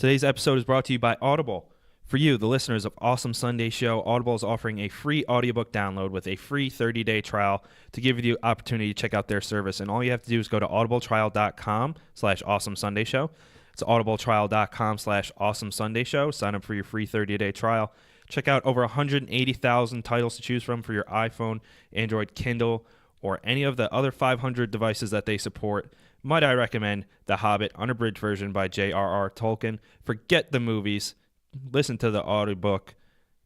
Today's episode is brought to you by Audible. For you, the listeners of Awesome Sunday Show, Audible is offering a free audiobook download with a free 30-day trial to give you the opportunity to check out their service. And all you have to do is go to audibletrial.com/awesomesundayshow. It's audibletrial.com/awesomesundayshow. Sign up for your free 30-day trial. Check out over 180,000 titles to choose from for your iPhone, Android, Kindle, or any of the other 500 devices that they support. Might I recommend The Hobbit, unabridged version by J.R.R. Tolkien. Forget the movies. Listen to the audiobook.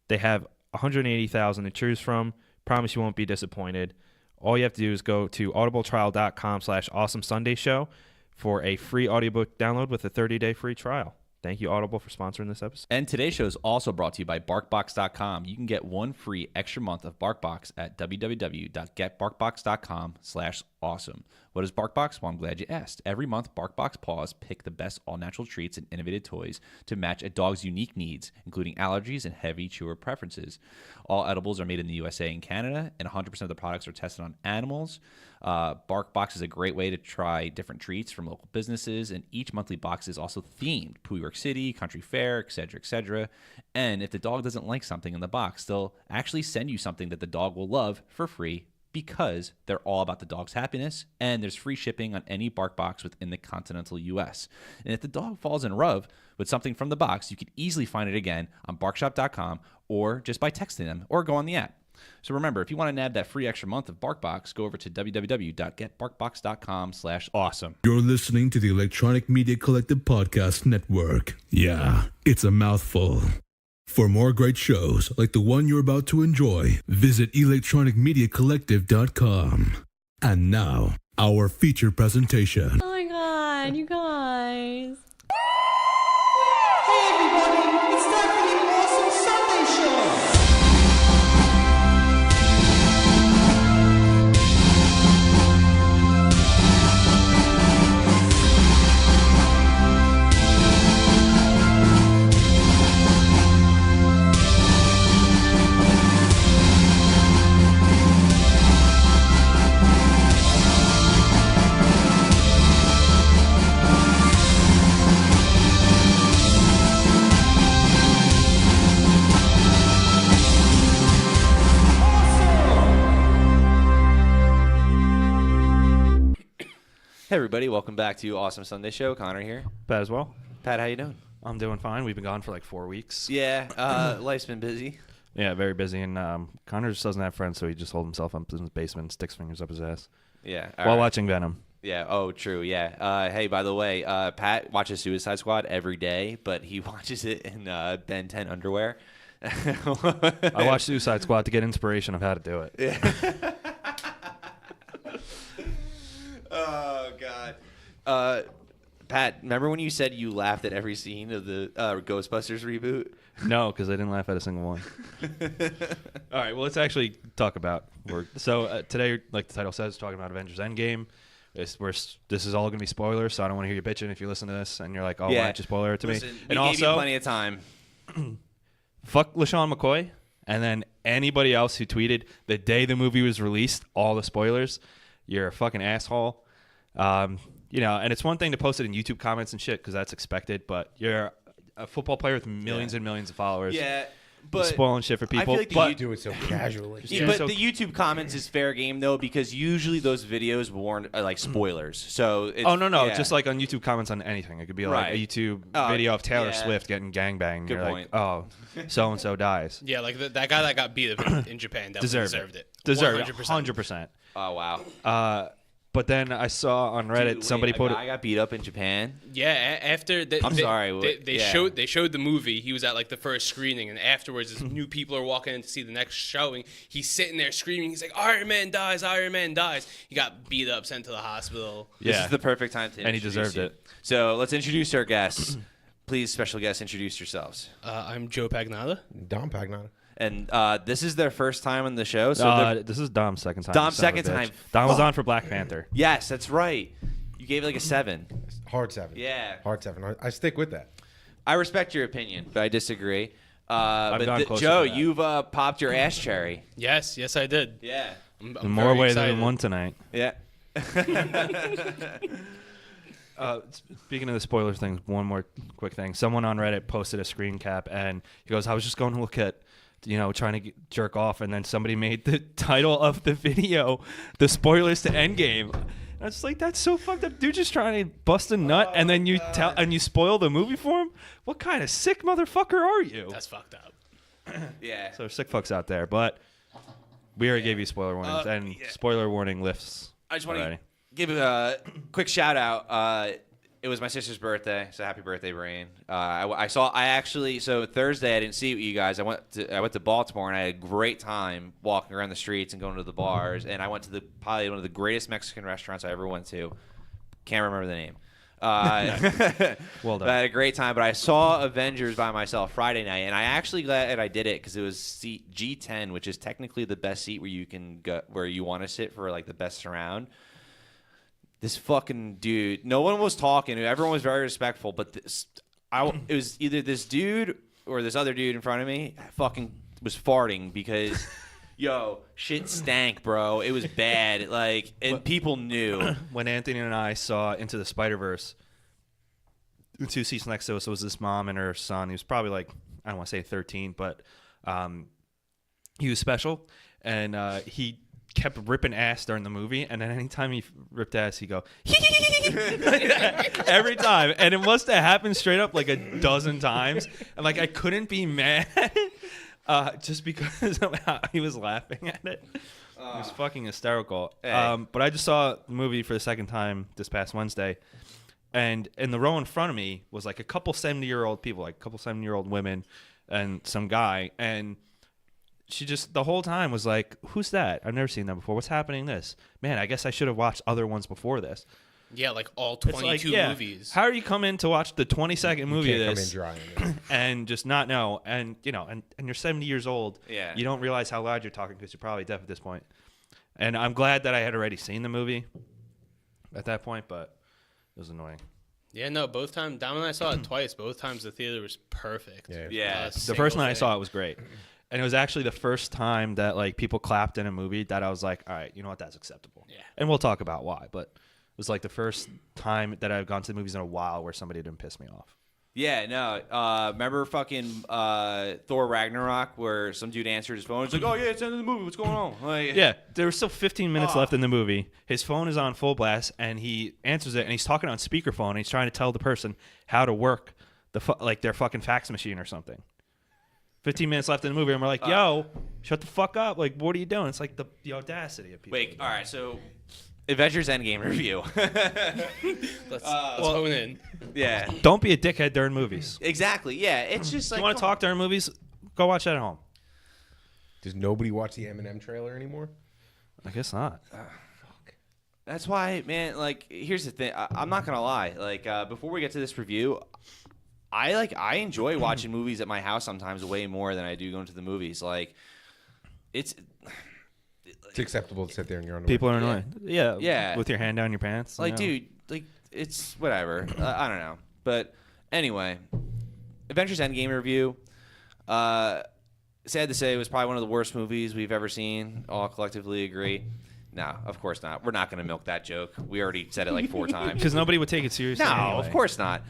They have 180,000 to choose from. Promise you won't be disappointed. All you have to do is go to audibletrial.com/awesomesundayshow for a free audiobook download with a 30-day free trial. Thank you, Audible, for sponsoring this episode. And today's show is also brought to you by BarkBox.com. You can get one free extra month of BarkBox at www.getbarkbox.com/awesome. What is BarkBox? Well, I'm glad you asked. Every month, BarkBox paws pick the best all-natural treats and innovative toys to match a dog's unique needs, including allergies and heavy chewer preferences. All edibles are made in the USA and Canada, and 100% of the products are tested on animals. BarkBox is a great way to try different treats from local businesses, and each monthly box is also themed: New York City, Country Fair, etc., etc. And if the dog doesn't like something in the box, they'll actually send you something that the dog will love for free, because they're all about the dog's happiness, and there's free shipping on any BarkBox within the continental U.S. And if the dog falls in love with something from the box, you can easily find it again on barkshop.com or just by texting them or go on the app. So remember, if you want to nab that free extra month of BarkBox, go over to www.getbarkbox.com/awesome. You're listening to the Electronic Media Collective Podcast Network. Yeah, it's a mouthful. For more great shows like the one you're about to enjoy, visit electronicmediacollective.com. And now, our feature presentation. Oh my god, you guys. Hey everybody, it's time for the Awesome Sunday Show! Hey everybody, welcome back to Awesome Sunday Show. Connor here. Pat as well. Pat, how you doing? I'm doing fine. We've been gone for like 4 weeks. Yeah, life's been busy. Yeah, very busy. And Connor just doesn't have friends, so he just holds himself up in his basement and sticks fingers up his ass Yeah. while watching Venom. Yeah. Oh, true. Yeah. Hey, by the way, Pat watches Suicide Squad every day, but he watches it in Ben 10 underwear. I watched Suicide Squad to get inspiration of how to do it. Yeah. Oh, God. Pat, remember when you said you laughed at every scene of the Ghostbusters reboot? No, because I didn't laugh at a single one. All right, well, let's actually talk about today, like the title says, talking about Avengers Endgame. This is all going to be spoilers, so I don't want to hear you bitching if you listen to this and you're like, oh, Yeah. why don't you spoiler it to Listen, me? we And gave also, you plenty of time. fuck LaShawn McCoy, and then anybody else who tweeted the day the movie was released, all the spoilers, you're a fucking asshole. And it's one thing to post it in YouTube comments and shit because that's expected, but you're a football player with millions and millions of followers. Yeah, You're but spoiling shit for people. I feel like but you do it so casually. Yeah, but the YouTube comments is fair game though, because usually those videos warn like spoilers. So it's, yeah. just like on YouTube comments on anything. It could be like Right. a YouTube video of Taylor yeah. Swift getting gangbanged. Good You're point. like, oh, so and so dies. Yeah, like that guy that got beat up in Japan definitely deserved it. Deserved it. 100%. 100%. Oh wow. But then I saw on Reddit Dude, somebody wait, put a it. guy got beat up in Japan. Yeah, after I'm sorry, they yeah. showed the movie. He was at like the first screening, and afterwards, as new people are walking in to see the next showing, he's sitting there screaming. He's like, "Iron Man dies! Iron Man dies!" He got beat up, sent to the hospital. This Yeah. is the perfect time to And he introduce deserved you. it. So let's introduce our guests. Please, special guests, introduce yourselves. I'm Joe Pagnotta. Dom Pagnotta. And this is their first time on the show. So This is Dom's second time. Dom's son of a second bitch. time. Dom was Fuck. on for Black Panther. yes, that's right. You gave it like a 7. Hard 7. Yeah. Hard 7. I stick with that. I respect your opinion, but I disagree. But gone closer Joe, to that. you've popped your ass cherry. Yes, I did. Yeah. I'm In more very ways excited. than one tonight. Yeah. Speaking of the spoiler things, one more quick thing. Someone on Reddit posted a screen cap, and he goes, "I was just going to look at, trying to jerk off, and then somebody made the title of the video the spoilers to Endgame." I was like, "That's so fucked up, dude! Just trying to bust a nut, and then you you spoil the movie for him. What kind of sick motherfucker are you?" That's fucked up. Yeah. So sick fucks out there, but we already gave you spoiler warnings, and spoiler warning lifts. I just want already. to give a quick shout out. It was my sister's birthday, so happy birthday, Brain. So Thursday I didn't see you guys. I went to Baltimore, and I had a great time walking around the streets and going to the bars. And I went to probably one of the greatest Mexican restaurants I ever went to. Can't remember the name. Well done. But I had a great time. But I saw Avengers by myself Friday night, and I actually glad I did it because it was seat G10, which is technically the best seat where you can go where you want to sit for like the best surround. This fucking dude, no one was talking. Everyone was very respectful, but it was either this dude or this other dude in front of me fucking was farting because, yo, shit stank, bro. It was bad. Like, and people knew. When Anthony and I saw Into the Spider-Verse, the two seats next to us was this mom and her son. He was probably like, I don't want to say 13, but he was special, and he kept ripping ass during the movie, and then anytime he ripped ass, he'd go every time, and it must have happened straight up like a dozen times, and like I couldn't be mad just because of how he was laughing at it. It was fucking hysterical. Hey. But I just saw the movie for the second time this past Wednesday, and in the row in front of me was like a couple 70-year-old people, like a couple 70-year-old women and some guy, and she just the whole time was like, "Who's that? I've never seen that before. What's happening in this? Man, I guess I should have watched other ones before this." Yeah, like all It's 22 like, yeah, movies. How are you come in to watch the 20-second movie Can't of come in this dry on it. and just not know? And and you're 70 years old. Yeah. You don't realize how loud you're talking because you're probably deaf at this point. And I'm glad that I had already seen the movie at that point, but it was annoying. Yeah, no, both times. Dom and I saw it twice. Both times the theater was perfect. Yeah. The first night I saw it was great. And it was actually the first time that like people clapped in a movie that I was like, all right, you know what, that's acceptable. Yeah. And we'll talk about why, but it was like the first time that I've gone to the movies in a while where somebody didn't piss me off. Yeah, no. Remember fucking Thor Ragnarok where some dude answered his phone? He's like, "Oh yeah, it's the end of the movie. What's going on?" Like, Yeah, there was still 15 minutes left in the movie. His phone is on full blast, and he answers it, and he's talking on speakerphone, and he's trying to tell the person how to work their fucking fax machine or something. 15 minutes left in the movie, and we're like, "Yo, shut the fuck up! Like, what are you doing?" It's like the audacity of people. Wait, all right. So, Avengers Endgame review. Let's hone in. Yeah, Don't be a dickhead during movies. exactly. Yeah, it's just like You want to talk during movies? Go watch that at home. Does nobody watch the Eminem trailer anymore? I guess not. That's why, man. Like, here's the thing. I'm not gonna lie. Like, before we get to this review, I enjoy watching movies at my house sometimes way more than I do going to the movies. Like, it's acceptable to sit there in your underwear. People are annoying. Yeah. Yeah. With your hand down your pants. like, dude, like it's whatever. I don't know. But anyway, Avengers Endgame review. Sad to say, it was probably one of the worst movies we've ever seen. All collectively agree. No, of course not. We're not going to milk that joke. We already said it like 4 times. Because nobody would take it seriously. No, anyway. of course not.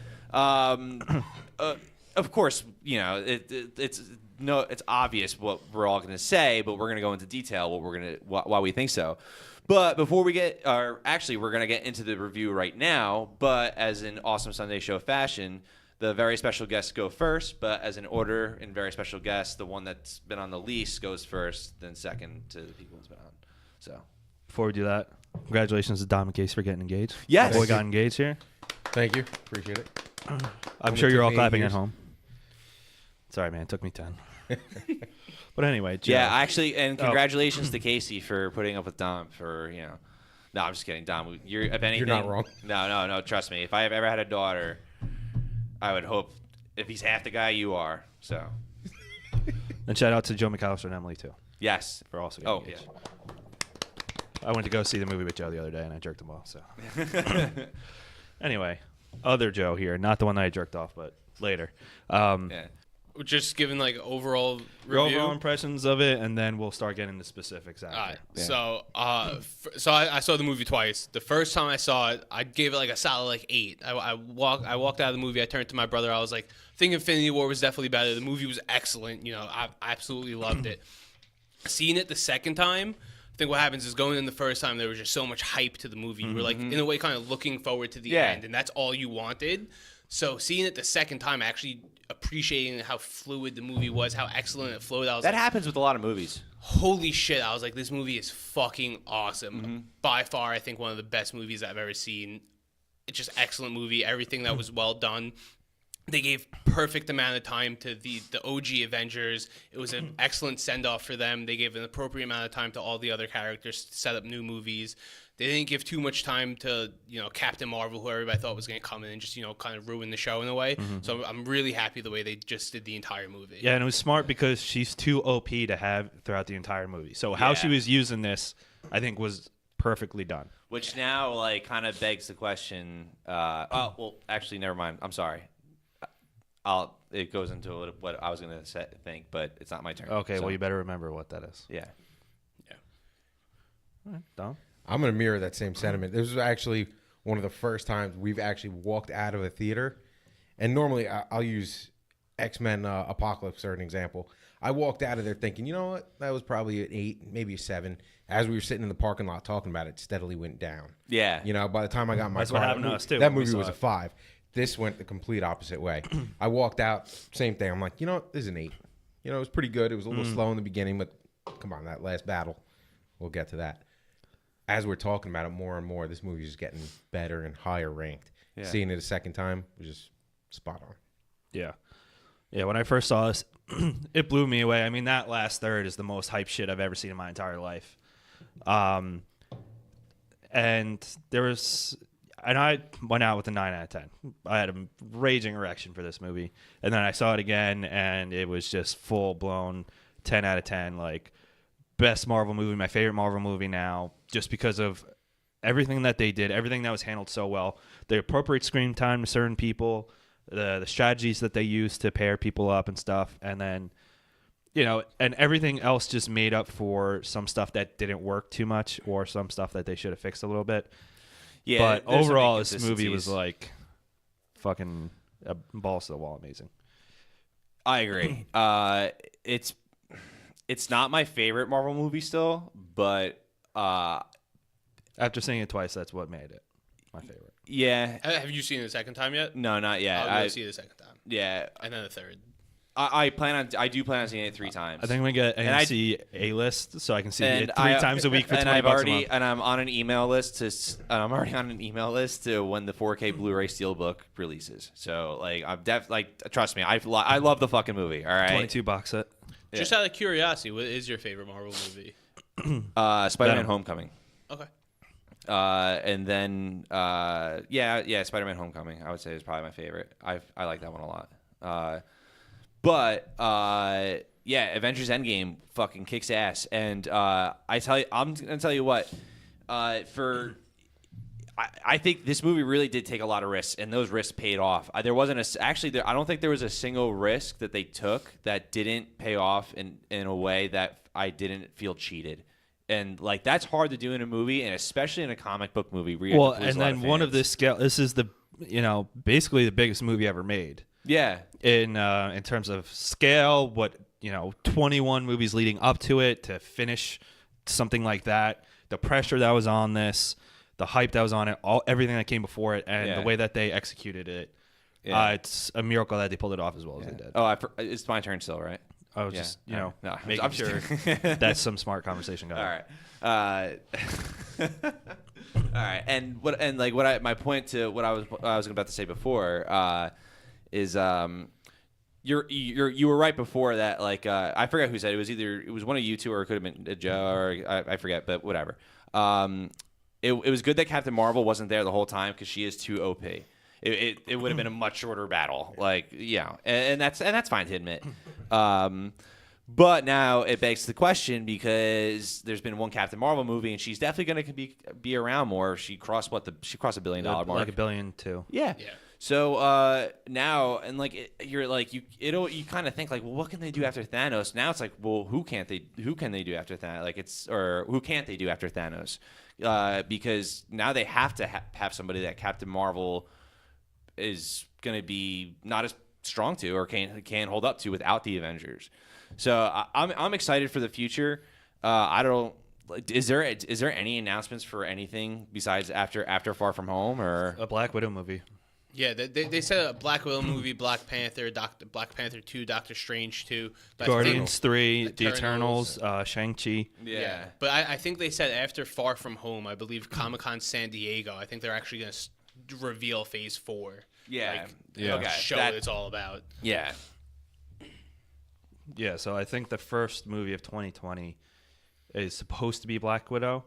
Of course, it's obvious what we're all going to say, but we're going to go into detail why we think so. But before we we're going to get into the review right now. But as in Awesome Sunday Show fashion, the very special guests go first. But as an order in very special guests, the one that's been on the least goes first, then second to the people who's been on. So Before we do that, congratulations to Dom and Case for getting engaged. Yes. Boy got engaged here. Thank you. Appreciate it. I'm Only sure you're took all me 8 clapping years. at home. Sorry, man. It took me 10. But anyway, Joe. yeah, actually, and congratulations to Casey for putting up with Dom for No, I'm just kidding, Dom. If anything, not wrong. No. Trust me. If I have ever had a daughter, I would hope if he's half the guy you are. So And shout out to Joe McAllister and Emily, too, yes. for also getting Oh engaged. yeah. I went to go see the movie with Joe the other day, and I jerked him off. So anyway, other Joe here, not the one that I jerked off, but later. Yeah. just giving like overall Your review. overall impressions of it, and then we'll start getting into specifics after. All right. Yeah. So I saw the movie twice. The first time I saw it, I gave it like a solid like 8. I walked out of the movie. I turned to my brother. I was like, I think Infinity War was definitely better. The movie was excellent. You know, I absolutely loved it. Seeing it the second time, I think what happens is going in the first time, there was just so much hype to the movie. You were like, in a way, kind of looking forward to the end, and that's all you wanted. So seeing it the second time, actually appreciating how fluid the movie was, how excellent it flowed. I was That like, happens with a lot of movies. holy shit. I was like, this movie is fucking awesome. By far, I think one of the best movies I've ever seen. It's just excellent movie. Everything that was well done. They gave perfect amount of time to the OG Avengers. It was an excellent send-off for them. They gave an appropriate amount of time to all the other characters to set up new movies. They didn't give too much time to, Captain Marvel, who everybody thought was going to come in and just, kind of ruin the show in a way. So I'm really happy the way they just did the entire movie. Yeah, and it was smart because she's too OP to have throughout the entire movie. So how she was using this, I think, was perfectly done. Which now, like, kind of begs the question. Well, actually, never mind. I'm sorry. It goes into what I was going to think, but it's not my turn. Okay, So, well, you better remember what that is. Yeah. All right, Dom? I'm going to mirror that same sentiment. This was actually one of the first times we've actually walked out of a theater. And normally I'll use X-Men Apocalypse as an example. I walked out of there thinking, you know what? That was probably an 8, maybe a 7. As we were sitting in the parking lot talking about it, it steadily went down. Yeah. By the time I got in my That's car, what happened to us, too, that when we movie saw was a it. 5. This went the complete opposite way. I walked out, same thing. I'm like, this is an 8. It was pretty good. It was a little slow in the beginning, but come on, that last battle, we'll get to that. As we're talking about it more and more, this movie is getting better and higher ranked. Yeah. Seeing it a second time was just spot on. Yeah. Yeah, when I first saw this, it blew me away. I mean, that last third is the most hype shit I've ever seen in my entire life. And I went out with a 9 out of 10. I had a raging erection for this movie. And then I saw it again, and it was just full-blown 10 out of 10. Like, best Marvel movie, my favorite Marvel movie now, just because of everything that they did, everything that was handled so well. The appropriate screen time to certain people, the strategies that they used to pair people up and stuff, and then, and everything else just made up for some stuff that didn't work too much or some stuff that they should have fixed a little bit. Yeah. But there's some overall, this movie was inconsistencies. like fucking balls to the wall amazing. I agree. It's not my favorite Marvel movie still, but After seeing it twice, that's what made it my favorite. yeah. Have you seen it a second time yet? No, not yet. I'll go see it a second time. Yeah. And then a third. I do plan on seeing it 3 times. I think I'm gonna get And I- AMC A-list so I can see and it 3 times a week for $20 a month. and I'm on an email list I'm already on an email list to when the 4K Blu-ray Steelbook releases. So like trust me, I love the fucking movie. All right. $22 box set. Just out of curiosity, what is your favorite Marvel movie? Spider-Man Venom. Homecoming. Okay. And then Spider-Man Homecoming I would say is probably my favorite. I like that one a lot. But Avengers Endgame fucking kicks ass. And I'm gonna tell you what, I think this movie really did take a lot of risks, and those risks paid off. I don't think there was a single risk that they took that didn't pay off in a way that I didn't feel cheated. And like that's hard to do in a movie, and especially in a comic book movie. Where you have to please a lot of one of fans. this scale. This is the basically the biggest movie ever made. Yeah. In terms of scale, 21 movies leading up to it to finish something like that, the pressure that was on this, the hype that was on it, everything that came before it, and the way that they executed it, it's a miracle that they pulled it off as well as they did. Oh, it's my turn still, right? I was just No, making I'm just sure that's some smart conversation going. All right. All right. And my point to what I was about to say before is you were right before that. Like I forget who said it. It was one of you two, or it could have been Joe, or I forget, but whatever. It was good that Captain Marvel wasn't there the whole time because she is too OP. It would have been a much shorter battle. Like and that's fine to admit. But now it begs the question because there's been one Captain Marvel movie and she's definitely going to be around more. She crossed $1 billion mark. Like $1 billion too. Yeah. So now, and like you're like you kind of think like, well, what can they do after Thanos? Now it's like, well, who can they do after Thanos? Like who can't they do after Thanos? Because now they have to have somebody that Captain Marvel is going to be not as strong to or can hold up to without the Avengers. So I'm excited for the future. I don't. Is there any announcements for anything besides after Far From Home or A Black Widow movie. Yeah, they said a Black Widow movie, Black Panther, Black Panther 2, Doctor Strange 2. But Guardians 3, The Eternals. Eternals, Shang-Chi. Yeah. But I think they said after Far From Home, I believe Comic-Con San Diego, I think they're actually going to reveal Phase 4. Yeah. Like, show what it's all about. Yeah. Yeah, so I think the first movie of 2020 is supposed to be Black Widow.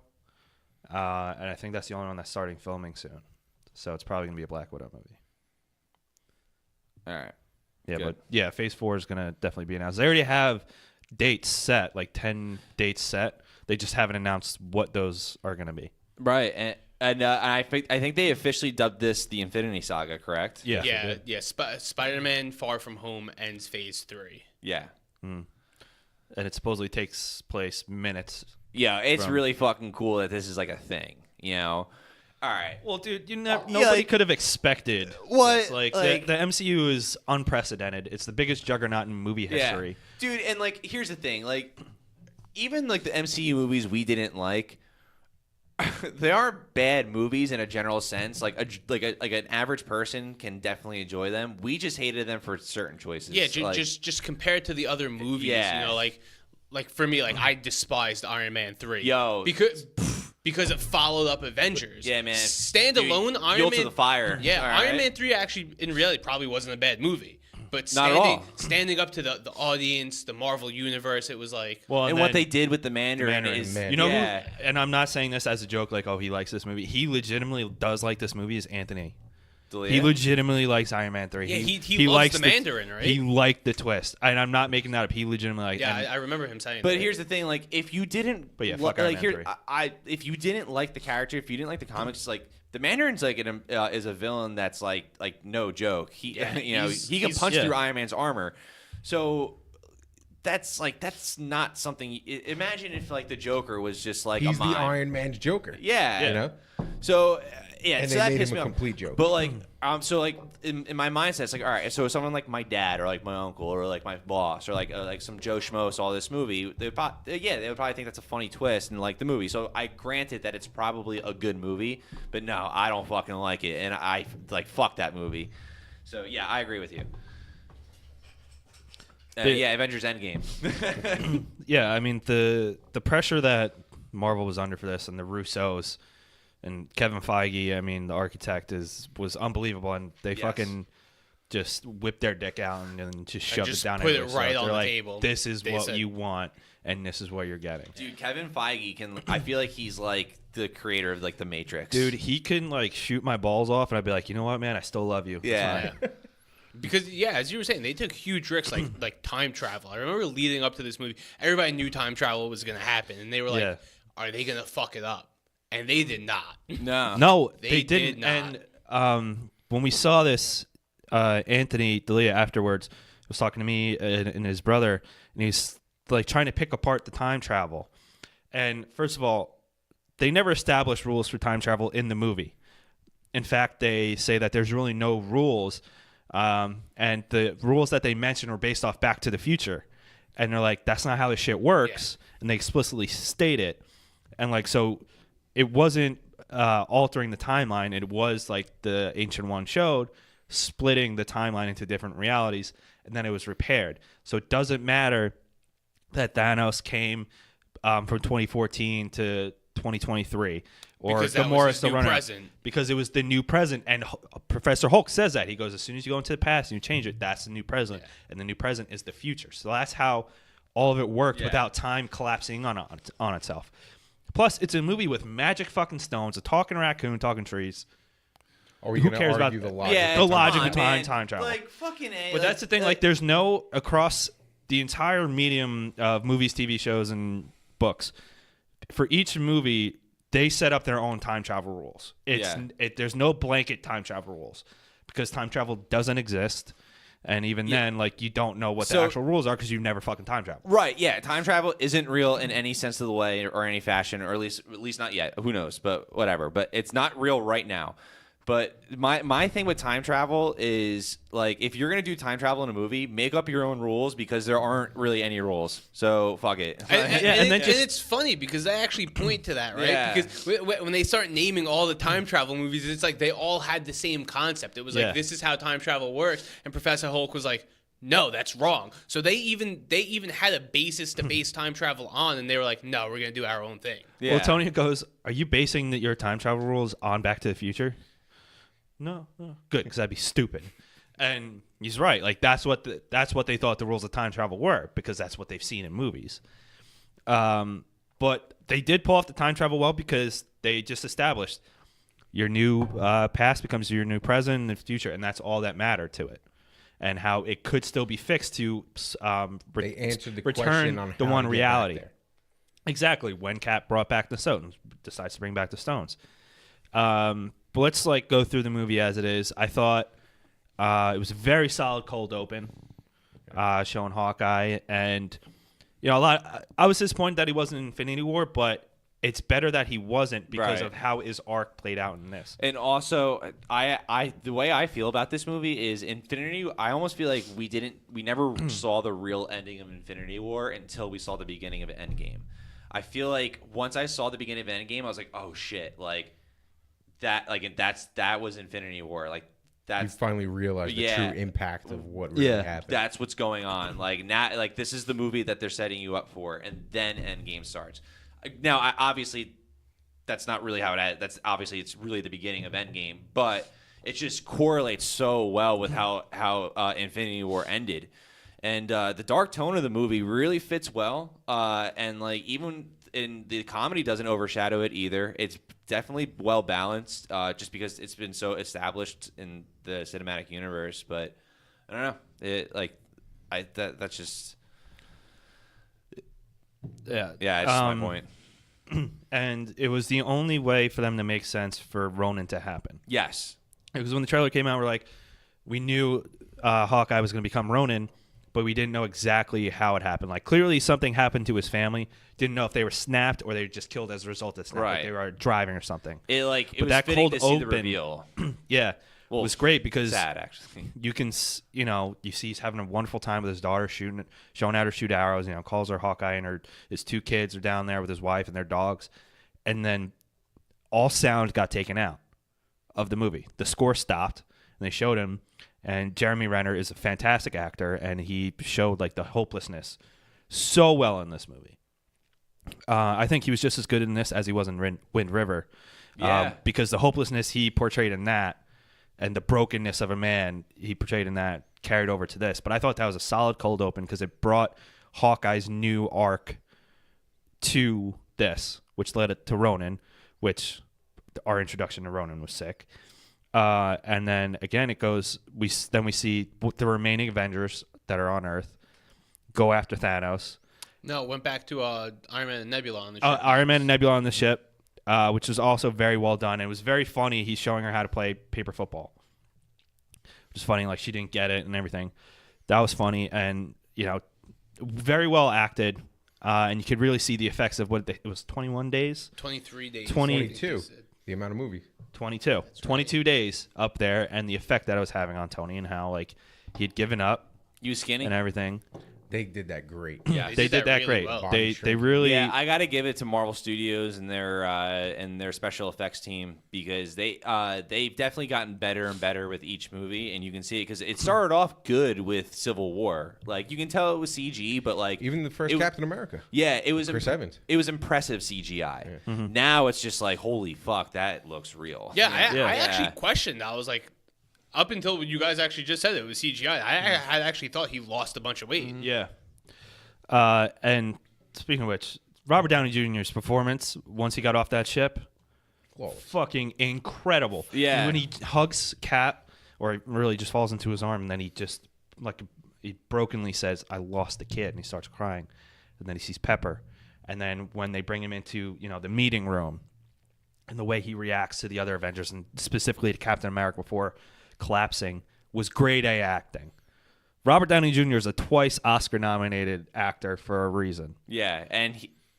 And I think that's the only one that's starting filming soon. So it's probably going to be a Black Widow movie. All right. Yeah, Good. but yeah, Phase 4 is going to definitely be announced. They already have dates set, like 10 dates set. They just haven't announced what those are going to be. Right, and I think they officially dubbed this the Infinity Saga, correct? Yeah. Yeah. Spider-Man Far From Home ends Phase 3. Yeah. And it supposedly takes place minutes. Yeah, it's really fucking cool that this is like a thing, you know? All right. Well, dude, nobody could have expected what? this. Like the MCU is unprecedented. It's the biggest juggernaut in movie history. Yeah. Dude, and like here's the thing, like even like the MCU movies we didn't like, they aren't bad movies in a general sense. Like an average person can definitely enjoy them. We just hated them for certain choices. Yeah, like, just compared to the other movies, Yeah. you know, like for me, like I despised Iron Man 3. Yo. Because it followed up Avengers. Yeah, man. Standalone, Dude, Iron fuel Man. to the fire. Yeah, All Iron right. Man 3 actually, in reality, probably wasn't a bad movie. But Not at all. standing up to the audience, the Marvel Universe, it was like. Well, and then what they did with the Mandarin, is, you know yeah. who? And I'm not saying this as a joke, like, oh, he likes this movie. He legitimately does like this movie. Is Anthony? He legitimately likes Iron Man 3. Yeah, he loves likes the Mandarin, right? He liked the twist, and I'm not making that up. He legitimately liked. Yeah, and I remember him saying. But that. here's the thing, like if you didn't, But yeah, fuck Iron Man 3. if you didn't like the character, if you didn't like the comics, like the Mandarin's like is a villain that's like no joke. He he can punch through Iron Man's armor, so that's not something. Imagine if like the Joker was just like He's a the mime. Iron Man's Joker. Yeah, You know? So yeah, And so they that made pissed him me a off. complete joke. But like, so like in my mindset, it's like, all right, so someone like my dad or like my uncle or like my boss or like some Joe Schmo saw this movie, they would probably think that's a funny twist and like the movie. So I granted that it's probably a good movie, but no, I don't fucking like it, and I like fuck that movie. So yeah, I agree with you. Yeah, Avengers Endgame. Yeah, I mean the pressure that Marvel was under for this, and the Russos and Kevin Feige, I mean the architect was unbelievable, and they fucking just whipped their dick out and just shoved it down. Put it everybody's right throat. on They're the like, table. This is They what said- you want, and this is what you're getting. Dude, Kevin Feige can. I feel like he's like the creator of like the Matrix. Dude, he can like shoot my balls off, and I'd be like, you know what, man, I still love you. It's Yeah. fine. Because as you were saying, they took huge risks like time travel. I remember leading up to this movie, everybody knew time travel was going to happen, and they were like, Yeah. "Are they going to fuck it up?" And they did not. No. No, They they did didn't. not. And when we saw this, Anthony D'Elia afterwards was talking to me and his brother, and he's like trying to pick apart the time travel. And first of all, they never established rules for time travel in the movie. In fact, they say that there's really no rules, and the rules that they mentioned were based off Back to the Future. And they're like, that's not how this shit works. And they explicitly state it. And like, so it wasn't altering the timeline. It was like the Ancient One showed, splitting the timeline into different realities, and then it was repaired. So it doesn't matter that Thanos came from 2014 to 2023, or Because that was Gamora his still new running around. present. Because it was the new present. And Professor Hulk says that. He goes, as soon as you go into the past and you change it, that's the new present. And the new present is the future. So that's how all of it worked without time collapsing on itself. Plus, it's a movie with magic fucking stones, a talking raccoon, talking trees. Are we Who going cares to about argue the that? logic? Yeah, The come logic on, behind man. time travel. Like fucking A. But that's the thing. Like, there's no, across the entire medium of movies, TV shows, and books, for each movie, they set up their own time travel rules. There's no blanket time travel rules. because time travel doesn't exist. And even then, like, you don't know what the So- actual rules are because you've never fucking time traveled. Right, yeah. Time travel isn't real in any sense of the way or any fashion, or at least not yet. Who knows? But whatever. But it's not real right now. But my thing with time travel is, like, if you're going to do time travel in a movie, make up your own rules because there aren't really any rules. So fuck it. And it's funny because they actually point to that, right? Yeah. Because when they start naming all the time travel movies, it's like they all had the same concept. It was like, this is how time travel works. And Professor Hulk was like, no, that's wrong. So they even had a basis to base time travel on, and they were like, no, we're going to do our own thing. Yeah. Well, Tony goes, are you basing your time travel rules on Back to the Future? No. Good, because that'd be stupid. And he's right. Like, that's what they thought the rules of time travel were, because that's what they've seen in movies. But they did pull off the time travel well because they just established your new past becomes your new present and the future, and that's all that mattered to it. And how it could still be fixed to They answered the return question on the how one to get back reality. there. Exactly. When Cap brought back the stones, decides to bring back the stones. But let's go through the movie as it is. I thought it was a very solid cold open, showing Hawkeye, and I was disappointed that he wasn't in Infinity War, but it's better that he wasn't because Right. of how his arc played out in this. And also, the way I feel about this movie is Infinity. I almost feel like we never saw the real ending of Infinity War until we saw the beginning of Endgame. I feel like once I saw the beginning of Endgame, I was like, oh shit, that was Infinity War. Like, You that's finally realized the Yeah. true impact of what really happened. that's what's going on. Like, now, like, this is the movie that they're setting you up for, and then Endgame starts. Now, obviously, that's not really how it. That's obviously it's really the beginning of Endgame, but it just correlates so well with how Infinity War ended, and the dark tone of the movie really fits well. And like even in the comedy doesn't overshadow it either. It's definitely well balanced, just because it's been so established in the cinematic universe. But I don't know. That's just. Yeah, Yeah, it's just my point. And it was the only way for them to make sense for Ronin to happen. Yes. Because when the trailer came out, we're like, we knew Hawkeye was going to become Ronin, but we didn't know exactly how it happened. Like, clearly something happened to his family. Didn't know if they were snapped or they were just killed as a result of snap. Like Right. they were driving or something. It But was that fitting cold to see the open- reveal. Yeah. Well, it was great because Sad, actually. you can, you see he's having a wonderful time with his daughter, showing how to shoot arrows. Calls her Hawkeye, and his two kids are down there with his wife and their dogs, and then all sound got taken out of the movie. The score stopped, and they showed him. And Jeremy Renner is a fantastic actor, and he showed the hopelessness so well in this movie. I think he was just as good in this as he was in Wind River. Yeah. Because the hopelessness he portrayed in that and the brokenness of a man he portrayed in that carried over to this. But I thought that was a solid cold open because it brought Hawkeye's new arc to this, which led it to Ronin, which our introduction to Ronin was sick. And then again, it goes. We see the remaining Avengers that are on Earth go after Thanos. No, it went back to Iron Man and Nebula on the ship. Iron Man and Nebula on the ship, which was also very well done. It was very funny. He's showing her how to play paper football, which is funny. Like, she didn't get it and everything. That was funny, and very well acted. And you could really see the effects of it was 21 days. 23 days. 22. The amount of movies. 22. 22 days up there, and the effect that it was having on Tony and how he had given up You skinny? and everything. They did that great. Yeah. They did that really great. well. They really Yeah, I got to give it to Marvel Studios and their special effects team because they've definitely gotten better and better with each movie, and you can see it because it started off good with Civil War. Like, you can tell it was CG, but Even the first it- Captain America. yeah, it was Chris Evans. It was impressive CGI. Now it's just like, holy fuck, that looks real. Yeah, Yeah. I actually questioned. I was like, up until you guys actually just said it was CGI, I had actually thought he lost a bunch of weight. Yeah. And speaking of which, Robert Downey Jr.'s performance once he got off that ship, Flawless. fucking incredible. Yeah. When he hugs Cap, or he really just falls into his arm, and then he just he brokenly says, "I lost the kid," and he starts crying, and then he sees Pepper, and then when they bring him into the meeting room, and the way he reacts to the other Avengers and specifically to Captain America before collapsing was grade A acting. Robert Downey Jr. is a twice Oscar-nominated actor for a reason. Yeah, and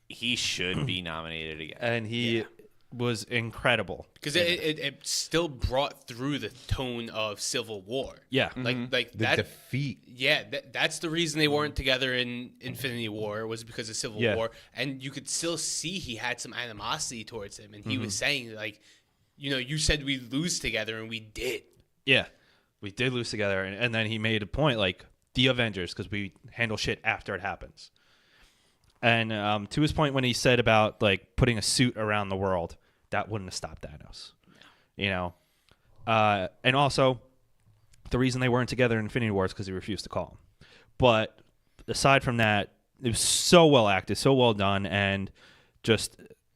he should be nominated again. And he was incredible. Because it still brought through the tone of Civil War. Yeah. Like The that. defeat. Yeah, that's the reason they weren't together in Infinity War was because of Civil Yeah. War, and you could still see he had some animosity towards him, and he was saying like, you said we'd lose together, and we did. Yeah. We did lose together. And then he made a point like the Avengers, because we handle shit after it happens. And to his point when he said about like putting a suit around the world, that wouldn't have stopped Thanos. And also, the reason they weren't together in Infinity War is because he refused to call him. But aside from that, it was so well acted, so well done, and just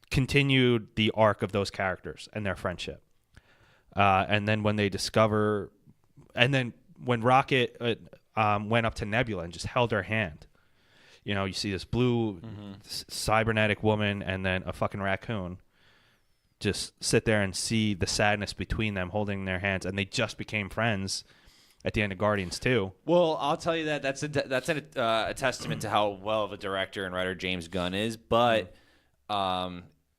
continued the arc of those characters and their friendship. And then when they discover, and then when Rocket went up to Nebula and just held her hand, you see this blue cybernetic woman and then a fucking raccoon just sit there and see the sadness between them holding their hands, and they just became friends at the end of Guardians 2. Well, I'll tell you that's a testament to how well of a director and writer James Gunn is, but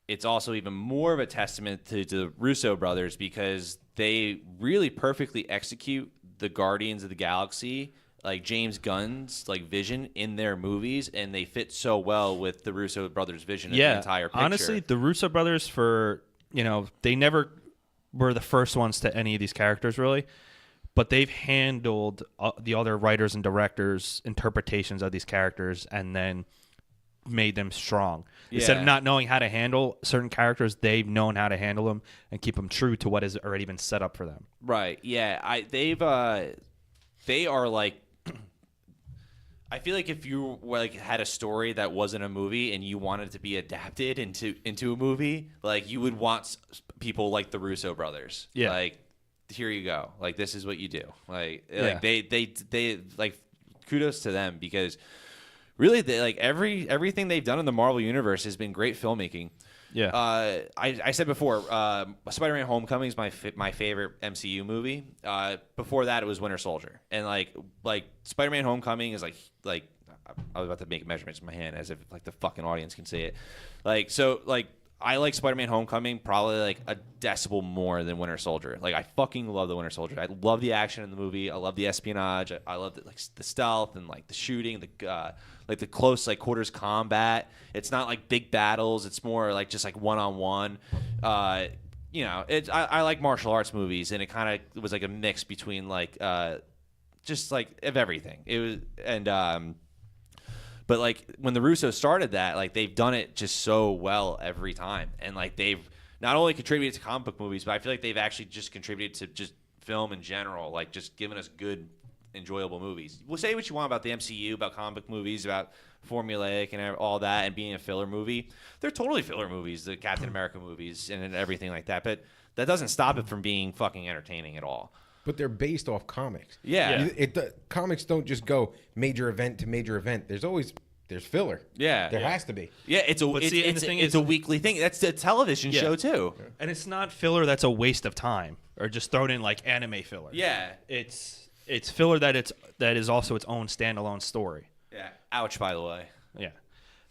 it's also even more of a testament to the Russo brothers because they really perfectly execute the Guardians of the Galaxy, like James Gunn's like vision in their movies, and they fit so well with the Russo brothers' vision of the entire picture. Honestly, the Russo brothers they never were the first ones to any of these characters really, but they've handled the other writers and directors' interpretations of these characters and then made them strong. Instead of not knowing how to handle certain characters, they've known how to handle them and keep them true to what has already been set up for them. Right. Yeah. They are like, I feel like if you like had a story that wasn't a movie and you wanted it to be adapted into a movie, like you would want people like the Russo brothers. Yeah. Like, here you go. Like, this is what you do. Like Yeah. they like kudos to them because really they like everything they've done in the Marvel universe has been great filmmaking. Yeah. I said before, Spider-Man: Homecoming is my favorite MCU movie. Before that, it was Winter Soldier, and like Spider-Man: Homecoming is like I was about to make measurements in my hand as if like the fucking audience can see it. I like Spider-Man: Homecoming probably like a decibel more than Winter Soldier. Like I fucking love the Winter Soldier. I love the action in the movie. I love the espionage. I love the stealth and like the shooting, the close like quarters combat. It's not like big battles. It's more like just like one-on-one. I like martial arts movies, and it kind of was like a mix between like just like of everything. It was but like when the Russos started that, like they've done it just so well every time, and like they've not only contributed to comic book movies, but I feel like they've actually just contributed to just film in general, like just giving us good, enjoyable movies. We'll say what you want about the MCU, about comic book movies, about formulaic and all that, and being a filler movie. They're totally filler movies, the Captain America movies and everything like that. But that doesn't stop it from being fucking entertaining at all. But they're based off comics. Yeah. Comics don't just go major event to major event. There's filler. Yeah. There has to be. Yeah, it's a weekly thing. That's a television show too. And it's not filler that's a waste of time or just thrown in like anime filler. Yeah. It's filler that is also its own standalone story. Yeah. Ouch, by the way. Yeah.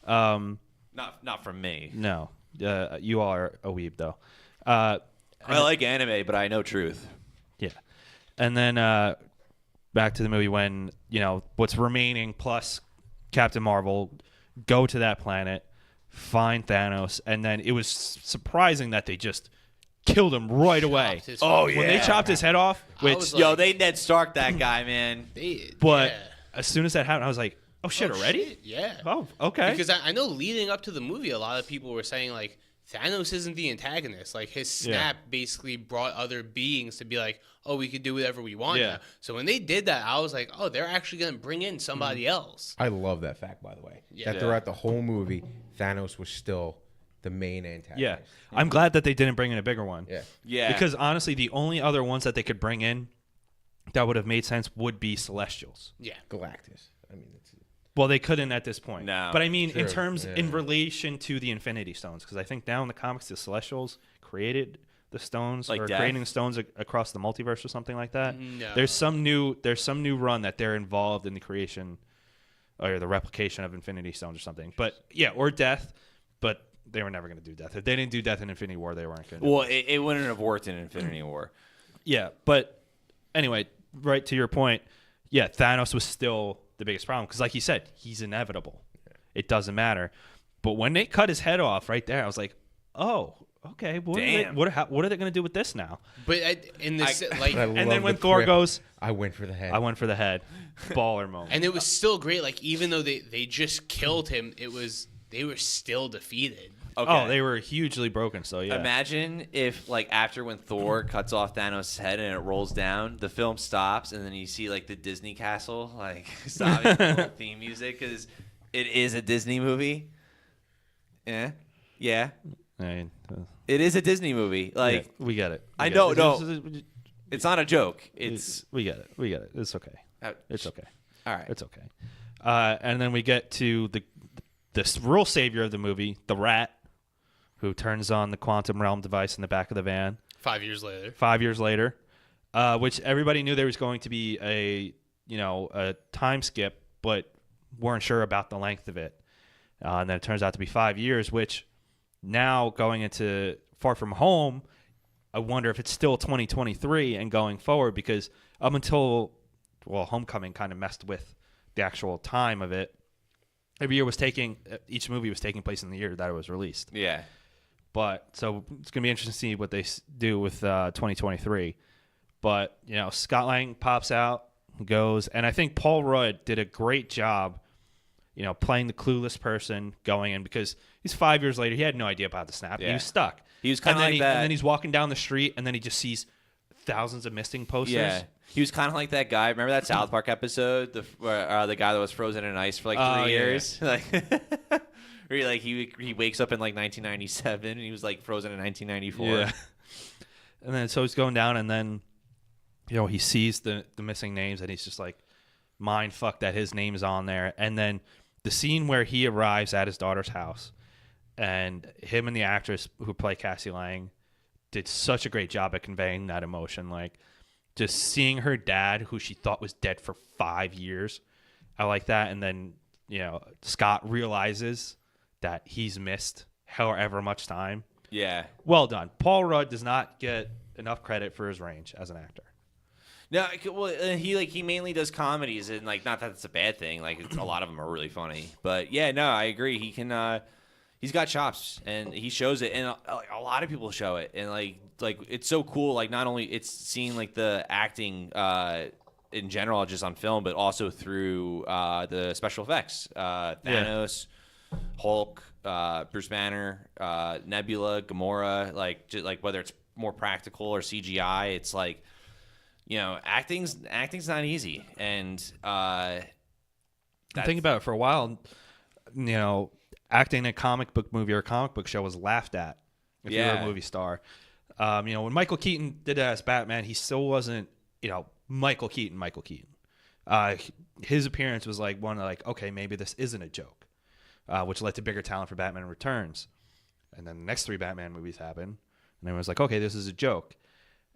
Not from me. No. You are a weeb though. I like anime, but I know truth. Yeah. And then back to the movie when, what's remaining plus Captain Marvel go to that planet, find Thanos, and then it was surprising that they just killed him right away. When they chopped his head off, which They Ned Stark that guy, man. As soon as that happened, I was like, oh shit, already? Shit, yeah. Oh, okay. Because I know leading up to the movie, a lot of people were saying like Thanos isn't the antagonist. Like his snap basically brought other beings to be like, oh, we could do whatever we want now. So when they did that, I was like, oh, they're actually going to bring in somebody else. I love that fact, by the way. That throughout the whole movie, Thanos was still the main antagonist. Yeah. I'm glad that they didn't bring in a bigger one. Yeah. Yeah. Because honestly, the only other ones that they could bring in that would have made sense would be Celestials. Yeah. Galactus. I mean, Well, they couldn't at this point. No. But I mean, in True. relation to the Infinity Stones, because I think now in the comics, the Celestials created the stones Like or Death? creating the stones across the multiverse or something like that. No. There's some new run that they're involved in the creation or the replication of Infinity Stones or something. But yeah, or Death. But they were never going to do Death. If they didn't do Death in Infinity War, they weren't going to. Well, it wouldn't have worked in Infinity War. Yeah, but anyway, right to your point, yeah, Thanos was still the biggest problem because, like you said, he's inevitable. It doesn't matter. But when they cut his head off right there, I was like, oh, okay. Damn. What are they going to do with this now? But in this, like, I And then love when the Thor quip, goes, I went for the head. I went for the head. Baller moment. and it was still great. Like, even though they just killed him, they were still defeated. Okay. Oh, they were hugely broken. So yeah. Imagine if, like, after when Thor cuts off Thanos' head and it rolls down, the film stops, and then you see, like, the Disney castle, like, stopping the theme music, because it is a Disney movie. Yeah. Yeah. I mean, It is a Disney movie. Like, yeah, we get it. I We know, get it. no. It's not a joke. It's We get it. We get it. It's okay. It's okay. all right. It's okay. And then we get to the real savior of the movie, the Rat, who turns on the quantum realm device in the back of the van 5 years later. 5 years later, which everybody knew there was going to be a time skip, but weren't sure about the length of it. And then it turns out to be 5 years, which now going into Far From Home, I wonder if it's still 2023 and going forward, because up until, Homecoming kind of messed with the actual time of it. Each movie was taking place in the year that it was released. Yeah. But so it's going to be interesting to see what they do with 2023. But, Scott Lang pops out, goes, and I think Paul Rudd did a great job, playing the clueless person going in, because he's 5 years later. He had no idea about the snap. Yeah. He was stuck. He was kinda And then like that. And then he's walking down the street, and then he just sees thousands of missing posters. Yeah. He was kind of like that guy. Remember that South Park episode? The guy that was frozen in ice for like 3 yeah. years? Like, where he wakes up in like 1997 and he was like frozen in 1994. Yeah. And then so he's going down, and then he sees the missing names, and he's just like mind fucked that his name is on there. And then the scene where he arrives at his daughter's house, and him and the actress who play Cassie Lang did such a great job at conveying that emotion. Like, just seeing her dad, who she thought was dead for 5 years, I like that. And then Scott realizes that he's missed however much time. Yeah. Well done. Paul Rudd does not get enough credit for his range as an actor. No, well, he mainly does comedies, and like, not that it's a bad thing. Like, a lot of them are really funny, but yeah, no, I agree. He can, he's got chops, and he shows it, and a lot of people show it, and like it's so cool. Like, not only it's seeing like the acting in general just on film, but also through the special effects. Thanos, Hulk, Bruce Banner, Nebula, Gamora. Like, just like whether it's more practical or CGI, it's like, acting's not easy, and Think about it. For a while, acting in a comic book movie or a comic book show was laughed at if you were a movie star. When Michael Keaton did it as Batman, he still wasn't, Michael Keaton. His appearance was like one of like, okay, maybe this isn't a joke, which led to bigger talent for Batman Returns. And then the next 3 Batman movies happened, and everyone was like, okay, this is a joke.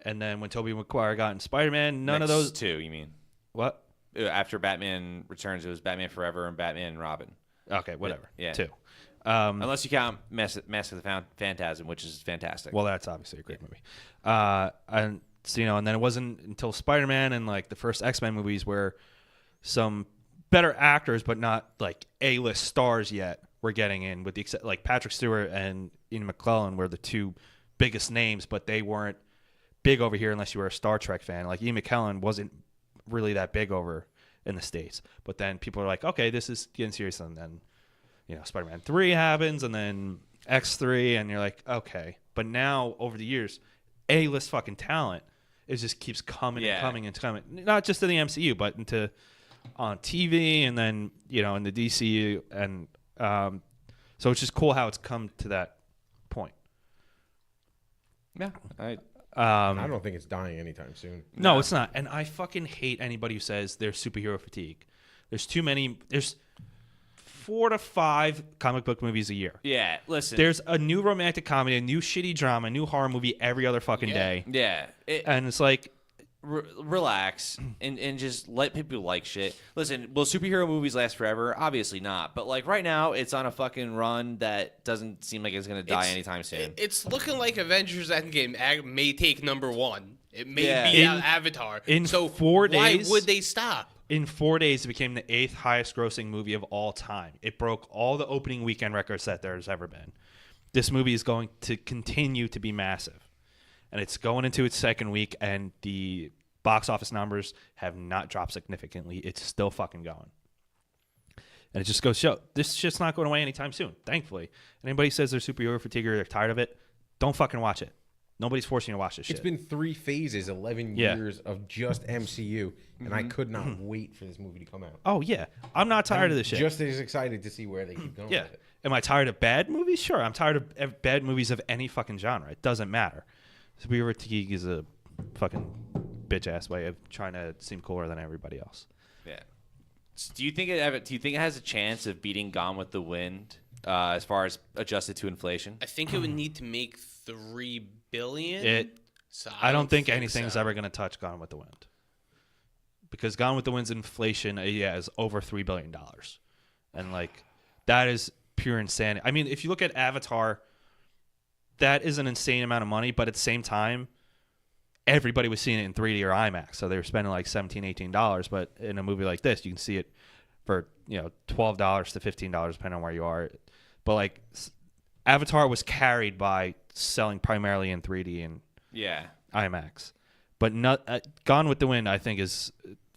And then when Tobey Maguire got in Spider-Man, none of those 2, you mean? What? After Batman Returns, it was Batman Forever and Batman and Robin. Okay, whatever. Yeah. 2. Unless you count Mask of the Phantasm, which is fantastic. Well, that's obviously a great movie. And and then it wasn't until Spider-Man and like the first X-Men movies where some better actors, but not like A-list stars yet, were getting in. With the like Patrick Stewart and Ian McKellen were the 2 biggest names, but they weren't big over here unless you were a Star Trek fan. Like, Ian McKellen wasn't really that big over in the States. But then people are like, okay, this is getting serious. And then, Spider-Man 3 happens, and then X3, and you're like, okay. But now, over the years, A-list fucking talent, it just keeps coming and coming and coming. Not just in the MCU, but on TV, and then, in the DCU. And so it's just cool how it's come to that point. Yeah. I don't think it's dying anytime soon. No, it's not. And I fucking hate anybody who says there's superhero fatigue. There's too many. There's 4 to 5 comic book movies a year. Yeah, listen. There's a new romantic comedy, a new shitty drama, a new horror movie every other fucking day. Yeah. And it's like, relax and just let people like shit. Listen, will superhero movies last forever? Obviously not. But like right now, it's on a fucking run that doesn't seem like it's gonna die anytime soon. It's looking like Avengers Endgame may take number 1. It may Yeah. be Avatar. in so 4 why days- would they stop? in 4 days, it became the 8th highest grossing movie of all time. It broke all the opening weekend records that there's ever been. This movie is going to continue to be massive. And it's going into its second week, and the box office numbers have not dropped significantly. It's still fucking going. And it just goes to show this shit's not going away anytime soon, thankfully. And anybody says they're superhero fatigue or they're tired of it, don't fucking watch it. Nobody's forcing you to watch this shit. It's been 3 phases, 11 Yeah. years of just MCU, and I could not wait for this movie to come out. Oh, yeah. I'm not tired of this shit. Just as excited to see where they keep going Yeah. with it. Am I tired of bad movies? Sure. I'm tired of bad movies of any fucking genre. It doesn't matter. Superhero fatigue is a fucking bitch ass way of trying to seem cooler than everybody else. Yeah. Do you think it has a chance of beating Gone with the Wind as far as adjusted to inflation? I think it would need to make $3 billion. So I don't think anything's so. ever going to touch Gone with the Wind. Because Gone with the Wind's inflation, is over $3 billion. And, like, that is pure insanity. I mean, if you look at Avatar, that is an insane amount of money, but at the same time, everybody was seeing it in 3D or IMAX, so they were spending like $17, $18. But in a movie like this, you can see it for $12 to $15, depending on where you are. But like Avatar was carried by selling primarily in 3D and IMAX. But Gone with the Wind, I think, is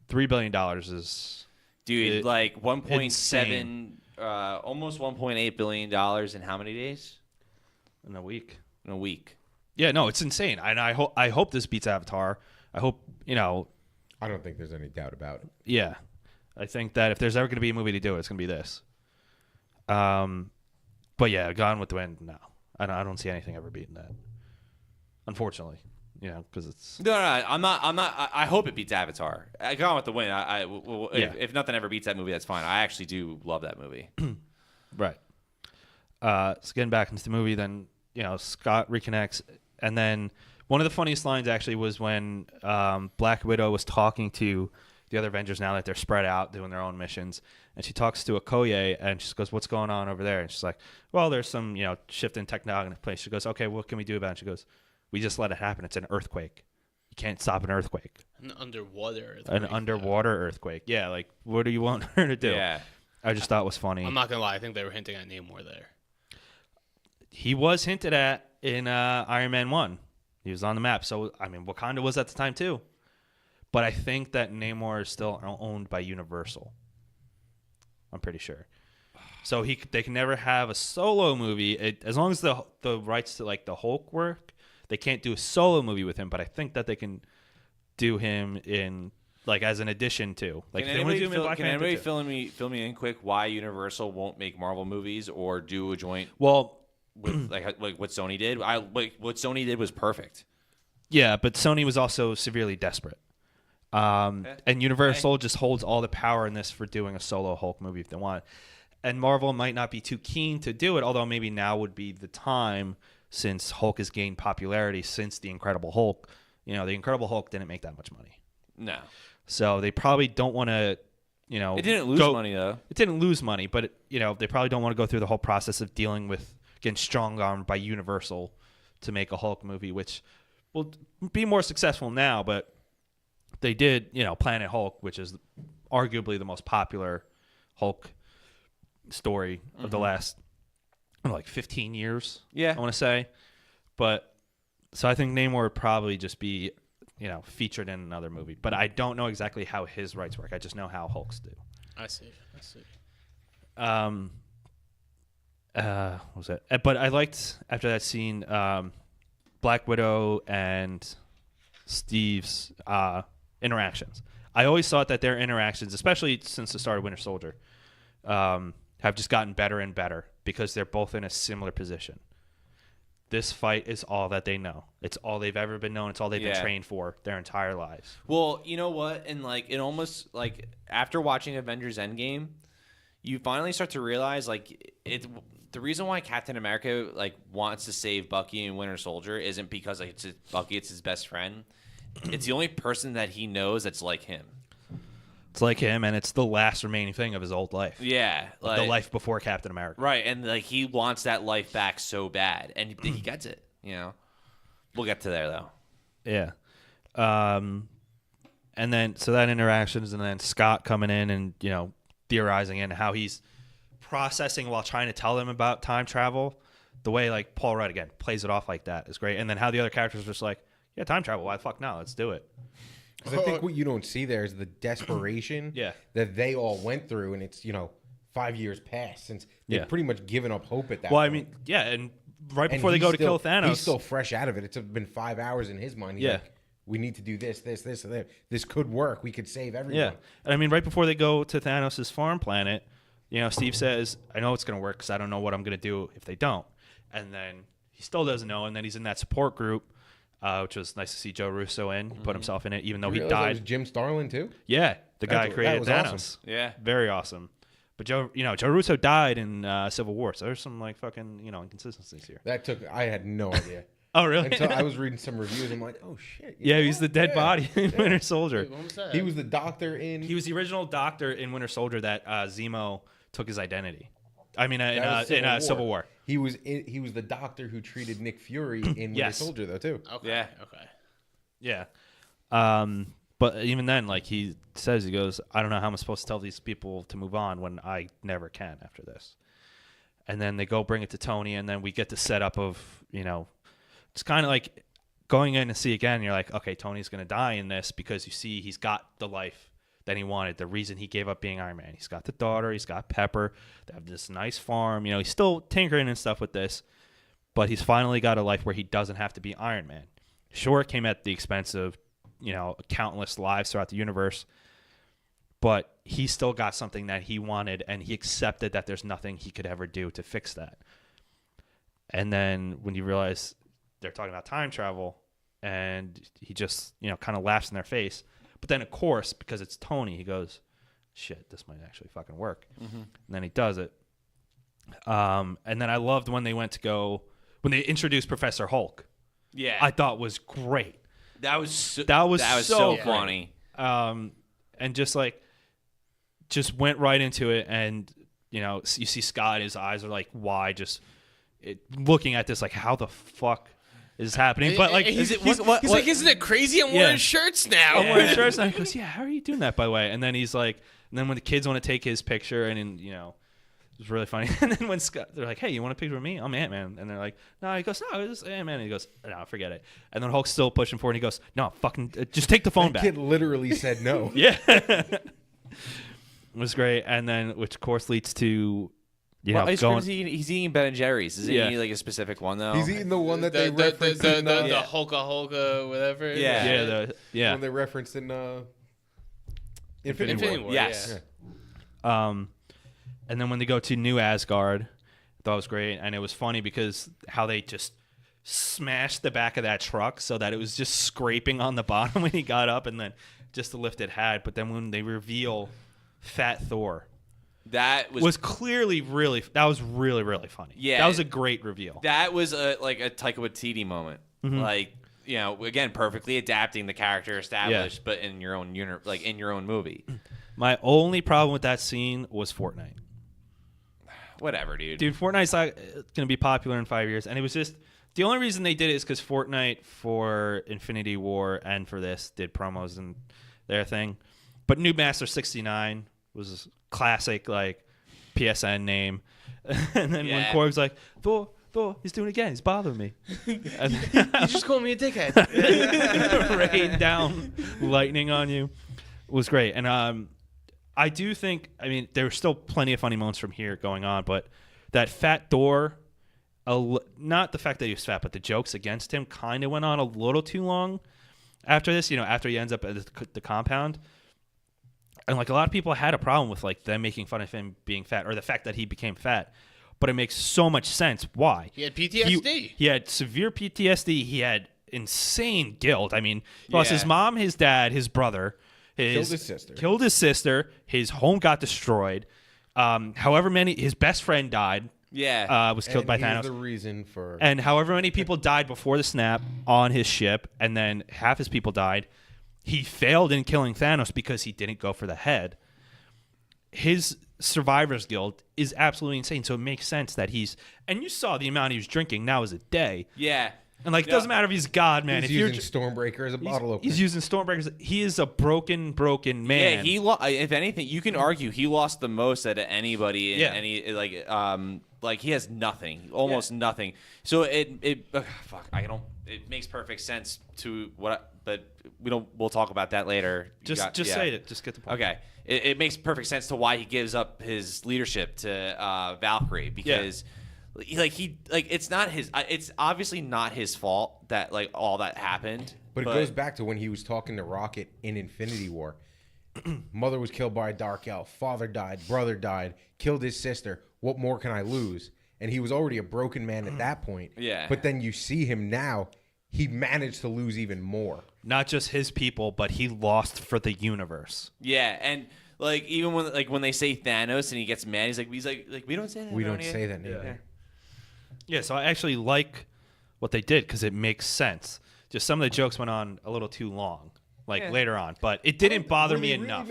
$3 billion is Dude, like 1.7, insane. almost $1.8 billion in how many days? in a week. In a week. Yeah, no, it's insane. And I hope this beats Avatar. I hope, I don't think there's any doubt about it. yeah. I think that if there's ever going to be a movie to do it, it's going to be this. But yeah, Gone with the Wind, no. I don't see anything ever beating that. Unfortunately, because it's... No, I'm not. I hope it beats Avatar. Gone with the Wind. If nothing ever beats that movie, that's fine. I actually do love that movie. Right. So getting back into the movie, then, Scott reconnects. And then one of the funniest lines actually was when Black Widow was talking to the other Avengers now that they're spread out doing their own missions. And she talks to Okoye and she goes, "What's going on over there?" And she's like, "Well, there's some, shift in technology in place." She goes, "Okay, what can we do about it?" And she goes, "We just let it happen. It's an earthquake. You can't stop an earthquake." An underwater earthquake. An underwater earthquake. Yeah, like, what do you want her to do? Yeah. I just thought it was funny. I'm not going to lie. I think they were hinting at Namor there. He was hinted at in Iron Man 1. He was on the map. So, I mean, Wakanda was at the time too. But I think that Namor is still owned by Universal. I'm pretty sure. So they can never have a solo movie. As long as the rights to like the Hulk work, they can't do a solo movie with him. But I think that they can do him in like as an addition to. Like, Can if they want to do him in anybody, Black can Panther anybody too. fill me in quick why Universal won't make Marvel movies or do a joint Well, with like what Sony did? What Sony did was perfect. yeah, but Sony was also severely desperate. And Universal just holds all the power in this for doing a solo Hulk movie if they want. And Marvel might not be too keen to do it, although maybe now would be the time since Hulk has gained popularity since The Incredible Hulk. The Incredible Hulk didn't make that much money. No. So they probably don't want to, It didn't lose money though. It didn't lose money, but, they probably don't want to go through the whole process of dealing with getting strong-armed by Universal to make a Hulk movie, which will be more successful now, but they did, Planet Hulk, which is arguably the most popular Hulk story of the last, 15 years. Yeah. I want to say. But, so I think Namor would probably just be, featured in another movie. But I don't know exactly how his rights work. I just know how Hulk's do. I see. What was it? But I liked, after that scene, Black Widow and Steve's interactions. I always thought that their interactions, especially since the start of Winter Soldier, have just gotten better and better because they're both in a similar position. This fight is all that they know. It's all they've ever been known. It's all they've been trained for their entire lives. Well, you know what? And it almost after watching Avengers Endgame, you finally start to realize like the reason why Captain America like wants to save Bucky and Winter Soldier isn't because like Bucky, it's his best friend. It's the only person that he knows that's like him. It's like him, and it's the last remaining thing of his old life. Yeah, Like the life before Captain America. right, and like he wants that life back so bad, and he gets it. You know, we'll get to there though. Yeah. And then so that interactions, and then Scott coming in and theorizing in how he's processing while trying to tell them about time travel. The way like Paul Rudd again plays it off like that is great, and then how the other characters are just like, yeah, time travel. Why the fuck no? Let's do it. Because I think what you don't see there is the desperation that they all went through, and it's 5 years past since they've pretty much given up hope at that point. I mean, yeah, and right before they go to kill Thanos, he's still fresh out of it. It's been 5 hours in his mind. He's like, we need to do this, and that. This could work. We could save everyone. Yeah, and I mean, right before they go to Thanos' farm planet, Steve says, "I know it's going to work because I don't know what I'm going to do if they don't." And then he still doesn't know, and then he's in that support group. Which was nice to see Joe Russo in. He put himself in it, even though he That died. was Jim Starlin too. Yeah, the guy That created was Thanos. awesome. Yeah, very awesome. But Joe Russo died in Civil War, so there's some like fucking inconsistencies here. I had no idea. Oh really? Until I was reading some reviews, I'm like, oh shit. Yeah, he's the dead body in Winter Soldier. Wait, what was that? He was the doctor in. He was the original doctor in Winter Soldier that Zemo took his identity. I mean, in Civil War. He was the doctor who treated Nick Fury in Winter Soldier though too. Okay. Yeah. Okay. Yeah. But even then, like he says, he goes, I don't know how I'm supposed to tell these people to move on when I never can after this. And then they go bring it to Tony, and then we get the setup of, it's kind of like going in to see again. You're like, okay, Tony's going to die in this because you see he's got the life that he wanted, the reason he gave up being Iron Man. He's got the daughter, he's got Pepper, they have this nice farm. He's still tinkering and stuff with this, but he's finally got a life where he doesn't have to be Iron Man. Sure, it came at the expense of, countless lives throughout the universe, but he still got something that he wanted, and he accepted that there's nothing he could ever do to fix that. And then when you realize they're talking about time travel, and he just, kind of laughs in their face. But then, of course, because it's Tony, he goes, shit, this might actually fucking work. Mm-hmm. And then he does it. And then I loved when they when they introduced Professor Hulk. Yeah, I thought was great. That was so so funny. And just went right into it, and you see Scott, his eyes are like wide, looking at this like, how the fuck is this happening? But like, he's like, isn't it crazy? I'm wearing shirts now. I'm wearing shirts, and he goes, yeah, how are you doing that, by the way? And then he's like, and then when the kids want to take his picture, and it's really funny. And then when they're like, hey, you want a picture of me? I'm Ant-Man. And they're like, no. He goes, no, it's Ant-Man. And he goes, no, forget it. And then Hulk's still pushing forward, and he goes, no, fucking, just take the phone back. Kid literally said no. Yeah. It was great. And then, which of course leads to, he's eating Ben and Jerry's. Is he eating like a specific one though? He's eating the one that they referenced the in Hulka whatever. One they referenced in Infinity War. Yes. Yeah. And then when they go to New Asgard, I thought it was great. And it was funny because how they just smashed the back of that truck so that it was just scraping on the bottom when he got up, and then just the lift it had. But then when they reveal Fat Thor, that was clearly really funny. Yeah. That was a great reveal. That was a Taika Waititi moment. Mm-hmm. Like, again, perfectly adapting the character established, but in your own in your own movie. My only problem with that scene was Fortnite. Whatever, dude. Dude, Fortnite's not going to be popular in 5 years. And it was just, the only reason they did it is because Fortnite for Infinity War and for this did promos and their thing. But Noob Master 69 was a classic, like, PSN name. And then when Korg's like, Thor, he's doing it again. He's bothering me. You just called me a dickhead. Rain down lightning on you. It was great. And I do think, there were still plenty of funny moments from here going on, but that Fat Thor, not the fact that he was fat, but the jokes against him kind of went on a little too long after this, after he ends up at the compound. And like a lot of people had a problem with like them making fun of him being fat, or the fact that he became fat. But it makes so much sense. Why? He had PTSD. He had severe PTSD. He had insane guilt. He lost his mom, his dad, his brother. Killed his sister. His home got destroyed. However many, his best friend died. Yeah. Was killed by And he's Thanos. the reason for. And however many people died before the snap on his ship, and then half his people died, he failed in killing Thanos because he didn't go for the head. His survivor's guilt is absolutely insane. So it makes sense that and you saw the amount he was drinking. Now is a day. Yeah. And like, it doesn't matter if he's God, man. He's if you're using Stormbreaker as a bottle opener. he's using Stormbreakers. He is a broken man. Yeah, if anything, you can argue he lost the most out of anybody in Yeah. any like he has nothing, almost nothing. So it makes perfect sense to but we'll talk about that later. Just say it. Just get the point. Okay. It makes perfect sense to why he gives up his leadership to Valkyrie because it's not his it's obviously not his fault that like all that happened. But it goes back to when he was talking to Rocket in Infinity War. Mother was killed by a dark elf. Father died. Brother died. Killed his sister. What more can I lose? And he was already a broken man at that point. Yeah. But then you see him now. He managed to lose even more. Not just his people, but he lost for the universe. Yeah, and like even when they say Thanos and he gets mad, he's like we don't say that. We around don't here." say that name. Yeah. Yeah, so I actually like what they did because it makes sense. Just some of the jokes went on a little too long, later on, but it didn't bother Were me they really enough.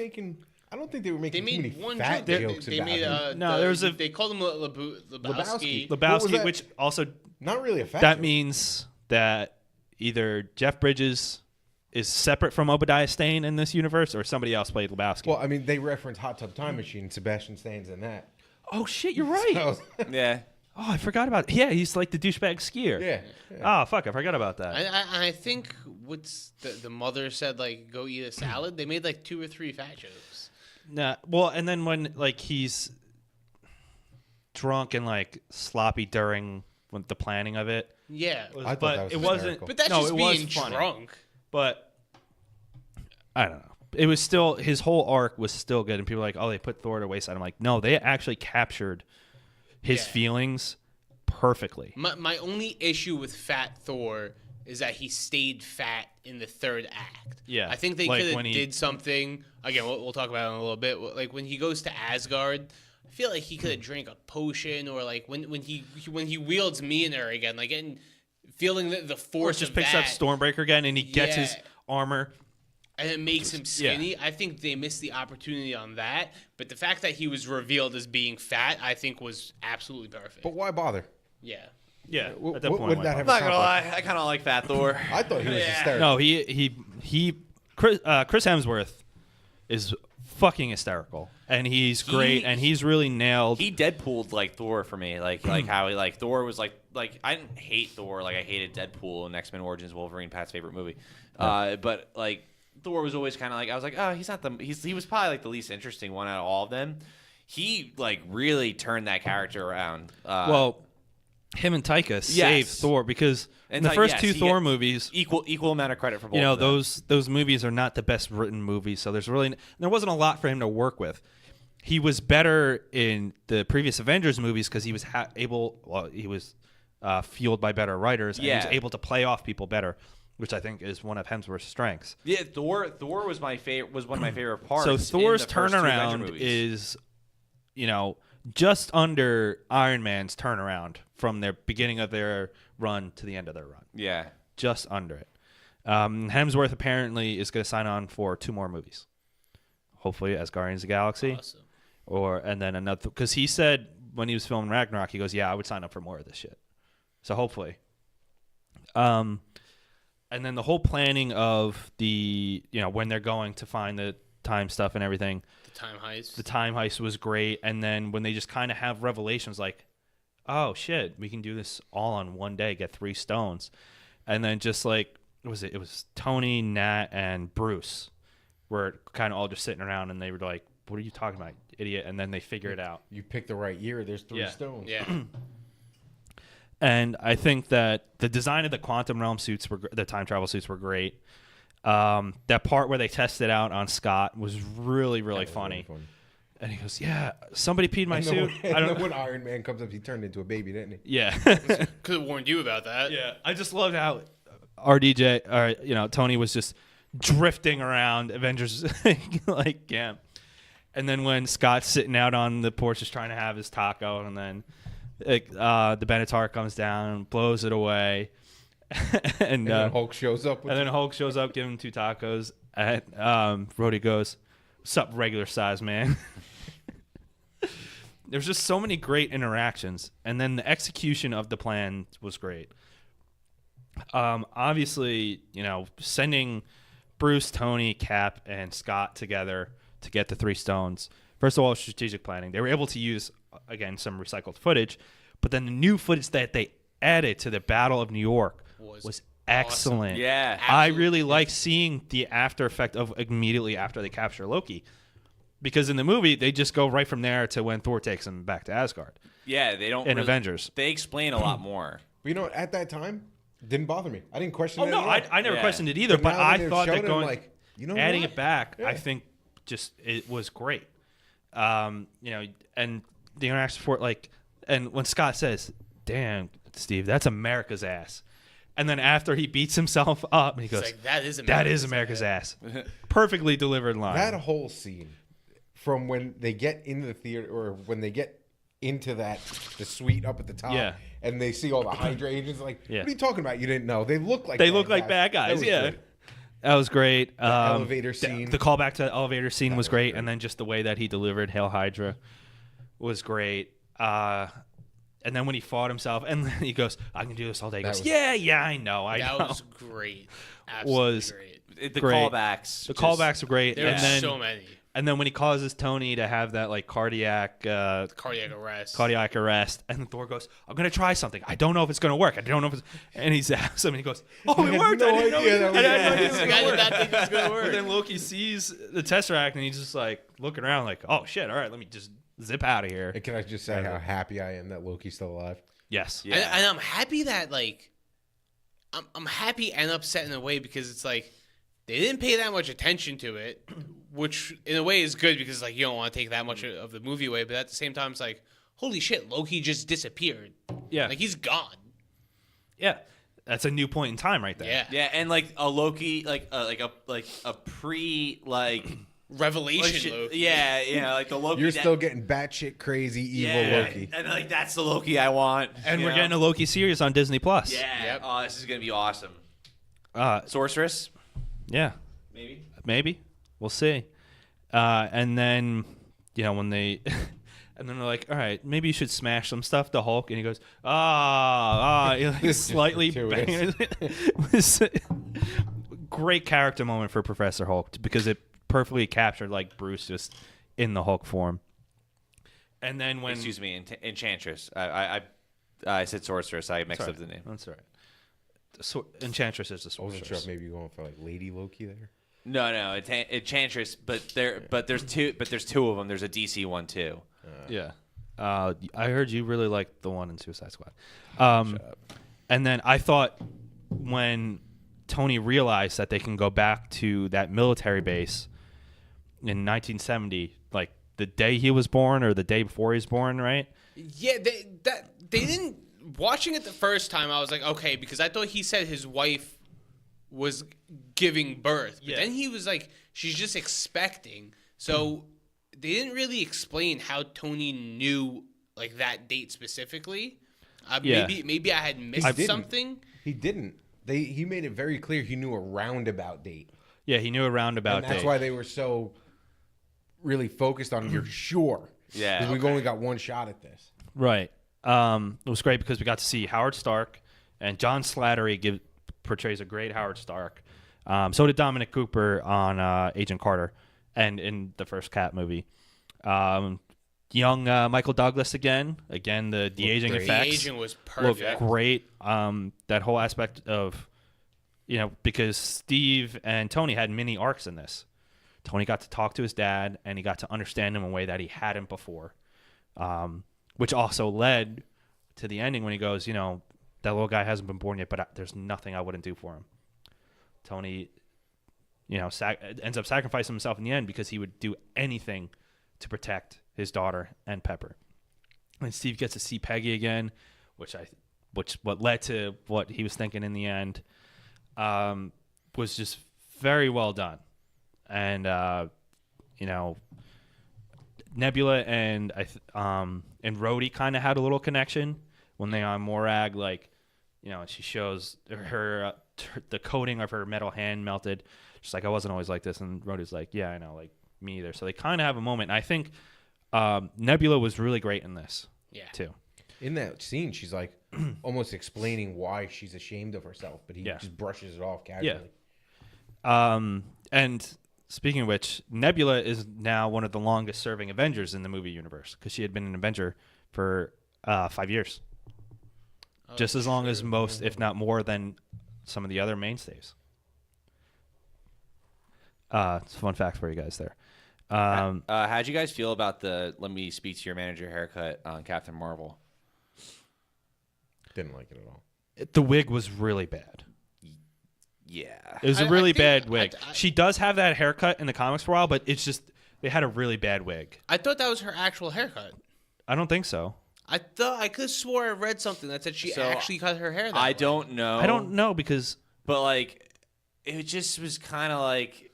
I don't think they were They making too made many one fat joke. jokes They about made him. they called him Lebowski. Lebowski. What was Lebowski, that? which also Not really a fat that joke. means that either Jeff Bridges is separate from Obadiah Stane in this universe, or somebody else played Lebowski. Well, I mean, they reference Hot Tub Time Machine. Sebastian Stan's in that. Oh shit, you're right. So- Yeah. Oh, I forgot about. Yeah, he's like the douchebag skier. yeah. Oh fuck, I forgot about that. I think what's the mother said like go eat a salad. They made like 2 or 3 fat jokes. Nah, well, and then when like he's drunk and like sloppy during the planning of it, Yeah, I thought but that was it wasn't. hysterical. but that's no, just it was being funny. drunk. But I don't know. It was still his whole arc was still good, and people were like, oh, they put Thor to wayside. I'm like, no, they actually captured his Yeah. feelings perfectly. My only issue with Fat Thor is that he stayed fat in the 3rd act. Yeah, I think they like could when have he- did something. Again, we'll talk about it in a little bit. Like when he goes to Asgard, I feel like he could have drank a potion, or like when he wields Mjolnir again, like and feeling the Or force just of picks that, up Stormbreaker again, and he gets his Yeah. armor. and it makes him skinny. I think they missed the opportunity on that. But the fact that he was revealed as being fat, I think, was absolutely perfect. But why bother? Yeah. Yeah, What- at that what point, would why that not? have I'm not gonna accomplished? lie, I kind of like Fat Thor. I thought he was hysterical. No, he Chris Hemsworth is fucking hysterical, and he's great, and he's really nailed. He Deadpooled like Thor for me, like how he like Thor was like I didn't hate Thor, like I hated Deadpool and X-Men Origins Wolverine, Pat's favorite movie, but like Thor was always kind of like I was like, oh, he was probably like the least interesting one out of all of them. He like really turned that character around. Well, him and Taika saved Thor because in the first two he Thor get movies, equal amount of credit for both. you know, of them. those movies are not the best written movies, so there wasn't a lot for him to work with. He was better in the previous Avengers movies because he was fueled by better writers, and he was Yeah. able to play off people better, which I think is one of Hemsworth's strengths. Yeah, Thor was one of my favorite parts. So in Thor's the first two Avenger turnaround movies. is, just under Iron Man's turnaround from their beginning of their run to the end of their run. yeah. Just under it. Hemsworth apparently is going to sign on for 2 more movies. Hopefully as Guardians of the Galaxy. Awesome. And then another, because he said when he was filming Ragnarok, he goes, yeah, I would sign up for more of this shit. So hopefully. And then the whole planning of the, when they're going to find the time stuff and everything. The The time heist was great. And then when they just kind of have revelations like, oh shit, we can do this all on one day, get 3 stones. And then just like, what was it? It was Tony, Nat, and Bruce were kind of all just sitting around, and they were like, what are you talking about, idiot? And then they figure it out. You picked the right year. There's 3 Yeah. stones. Yeah. And I think that the design of the quantum realm suits the time travel suits were great. That part where they tested out on Scott was really, really That was funny. really And he goes, yeah, somebody peed my And suit. then I when, don't when Iron Man comes up, he turned into a baby, didn't he? Yeah. Could have warned you about that. Yeah. I just loved how Tony was just drifting around Avengers like camp. And then when Scott's sitting out on the porch just trying to have his taco, and then the Benatar comes down and blows it away. And then Hulk shows up. Hulk shows up, giving him 2 tacos. And Rhodey goes, "What's up, regular size man?" There's just so many great interactions, and then the execution of the plan was great. Obviously, sending Bruce, Tony, Cap, and Scott together to get the 3 stones. First of all, strategic planning. They were able to use, again, some recycled footage, but then the new footage that they added to the Battle of New York was excellent. Awesome. Yeah. I really like seeing the after effect of immediately after they capture Loki. Because in the movie, they just go right from there to when Thor takes him back to Asgard. Yeah, they don't. In Avengers. They explain a lot more. At that time, didn't bother me. I didn't question it. No, at all. I never Yeah. questioned it either, but now I they've thought showed that it, going, I'm like, adding what? it back, Yeah. I think just it was great. And the interaction for and when Scott says, "Damn, Steve, that's America's ass," and then after he beats himself up, he goes, It's like, that is America's ass." Perfectly delivered line. That whole scene, from when they get into the theater or when they get into the suite up at the top, Yeah. and they see all the Hydra agents, Yeah. what are you talking about? You didn't know. They look like They look like bad That guys. was Yeah. good. That was great. elevator scene. The callback to the elevator scene was was great, great. and then just the way that he delivered Hail Hydra was great. And then when he fought himself, and then he goes, "I can do this all day." He goes, was- "Yeah, I know, I That know." was great. Absolutely Was- great. The Great. callbacks. The callbacks were great, There and were then so many. and then when he causes Tony to have that cardiac Cardiac arrest. and Thor goes, "I'm gonna try something. I don't know if it's gonna work. I don't know if it's." And he zaps him, and he goes, "Oh, it worked! no I didn't know idea it- that was I didn't know gonna it was The gonna guy work." did not think it was going to But work. then Loki sees the Tesseract, and he's just looking around, "Oh shit! All right, let me just zip out of here." And can I just say how happy I am that Loki's still alive? Yes. Yeah. And I'm happy that, I'm happy and upset in a way because it's they didn't pay that much attention to it, which in a way is good because you don't want to take that much of the movie away, but at the same time it's holy shit, Loki just disappeared. Yeah. He's gone. Yeah. That's a new point in time right there. Yeah. Yeah, and a Loki, a pre Revelation Loki. yeah, the Loki. You're that- still getting batshit crazy evil yeah, Loki. and that's the Loki I want. And you we're know? getting a Loki series on Disney Plus. Yeah. Yep. Oh, this is gonna be awesome. Sorceress. Yeah. Maybe. We'll see. And then, when they, and then they're like, "All right, maybe you should smash some stuff to Hulk," and he goes, he's slightly banging. It was a great character moment for Professor Hulk because it perfectly captured Bruce just in the Hulk form. And then when Excuse me, Enchantress. I said sorceress. I mixed up the name. That's all right. So Enchantress is the I wasn't sure sorceress. if maybe you're going for Lady Loki there. No, Enchantress. But there's two of them. There's a DC one too. Yeah. I heard you really liked the one in Suicide Squad. And then I thought when Tony realized that they can go back to that military base in 1970, the day he was born or the day before he was born, right? Yeah, they didn't. Watching it the first time, I was like, okay, because I thought he said his wife was giving birth, but Yeah. then he was like, she's just expecting. So they didn't really explain how Tony knew that date specifically. Yeah. Maybe I had missed didn't. something. He didn't. He made it very clear he knew a roundabout date. Yeah, he knew a roundabout And that's date. why they were so really focused on you're sure. Yeah, Because we've only got one shot at this. Right. It was great because we got to see Howard Stark, and John Slattery portrays a great Howard Stark. So did Dominic Cooper on Agent Carter and in the first Cat movie. Young Michael Douglas again the de-aging great. The effects. agent was Looked perfect. great. That whole aspect of, because Steve and Tony had mini arcs in this. Tony got to talk to his dad, and he got to understand him in a way that he hadn't before. Which also led to the ending when he goes, that little guy hasn't been born yet, but there's nothing I wouldn't do for him. Tony, ends up sacrificing himself in the end because he would do anything to protect his daughter and Pepper. And Steve gets to see Peggy again, which what led to what he was thinking in the end, was just very well done. And, Nebula and and Rhodey kind of had a little connection when they on Morag, like, you know, she shows her the coating of her metal hand melted. She's like, I wasn't always like this, and Rhodey's like, yeah, I know, like me either. So they kind of have a moment. And I think Nebula was really great in this, too. In that scene, she's like almost explaining why she's ashamed of herself, but he just brushes it off casually. And speaking of which, Nebula is now one of the longest serving Avengers in the movie universe because she had been an Avenger for 5 years. Just as long as most, if not more than some of the other mainstays. It's a fun fact for you guys there. How'd you guys feel about the "Let me speak to your manager" haircut on Captain Marvel? Didn't like it at all. The wig was really bad. Yeah. It was a really bad wig. She does have that haircut in the comics for a while, but it's just they had a really bad wig. I thought that was her actual haircut. I don't think so. I could have swore I read something that said she actually cut her hair that way. I don't know. I don't know because... But, like, it just was kind of like,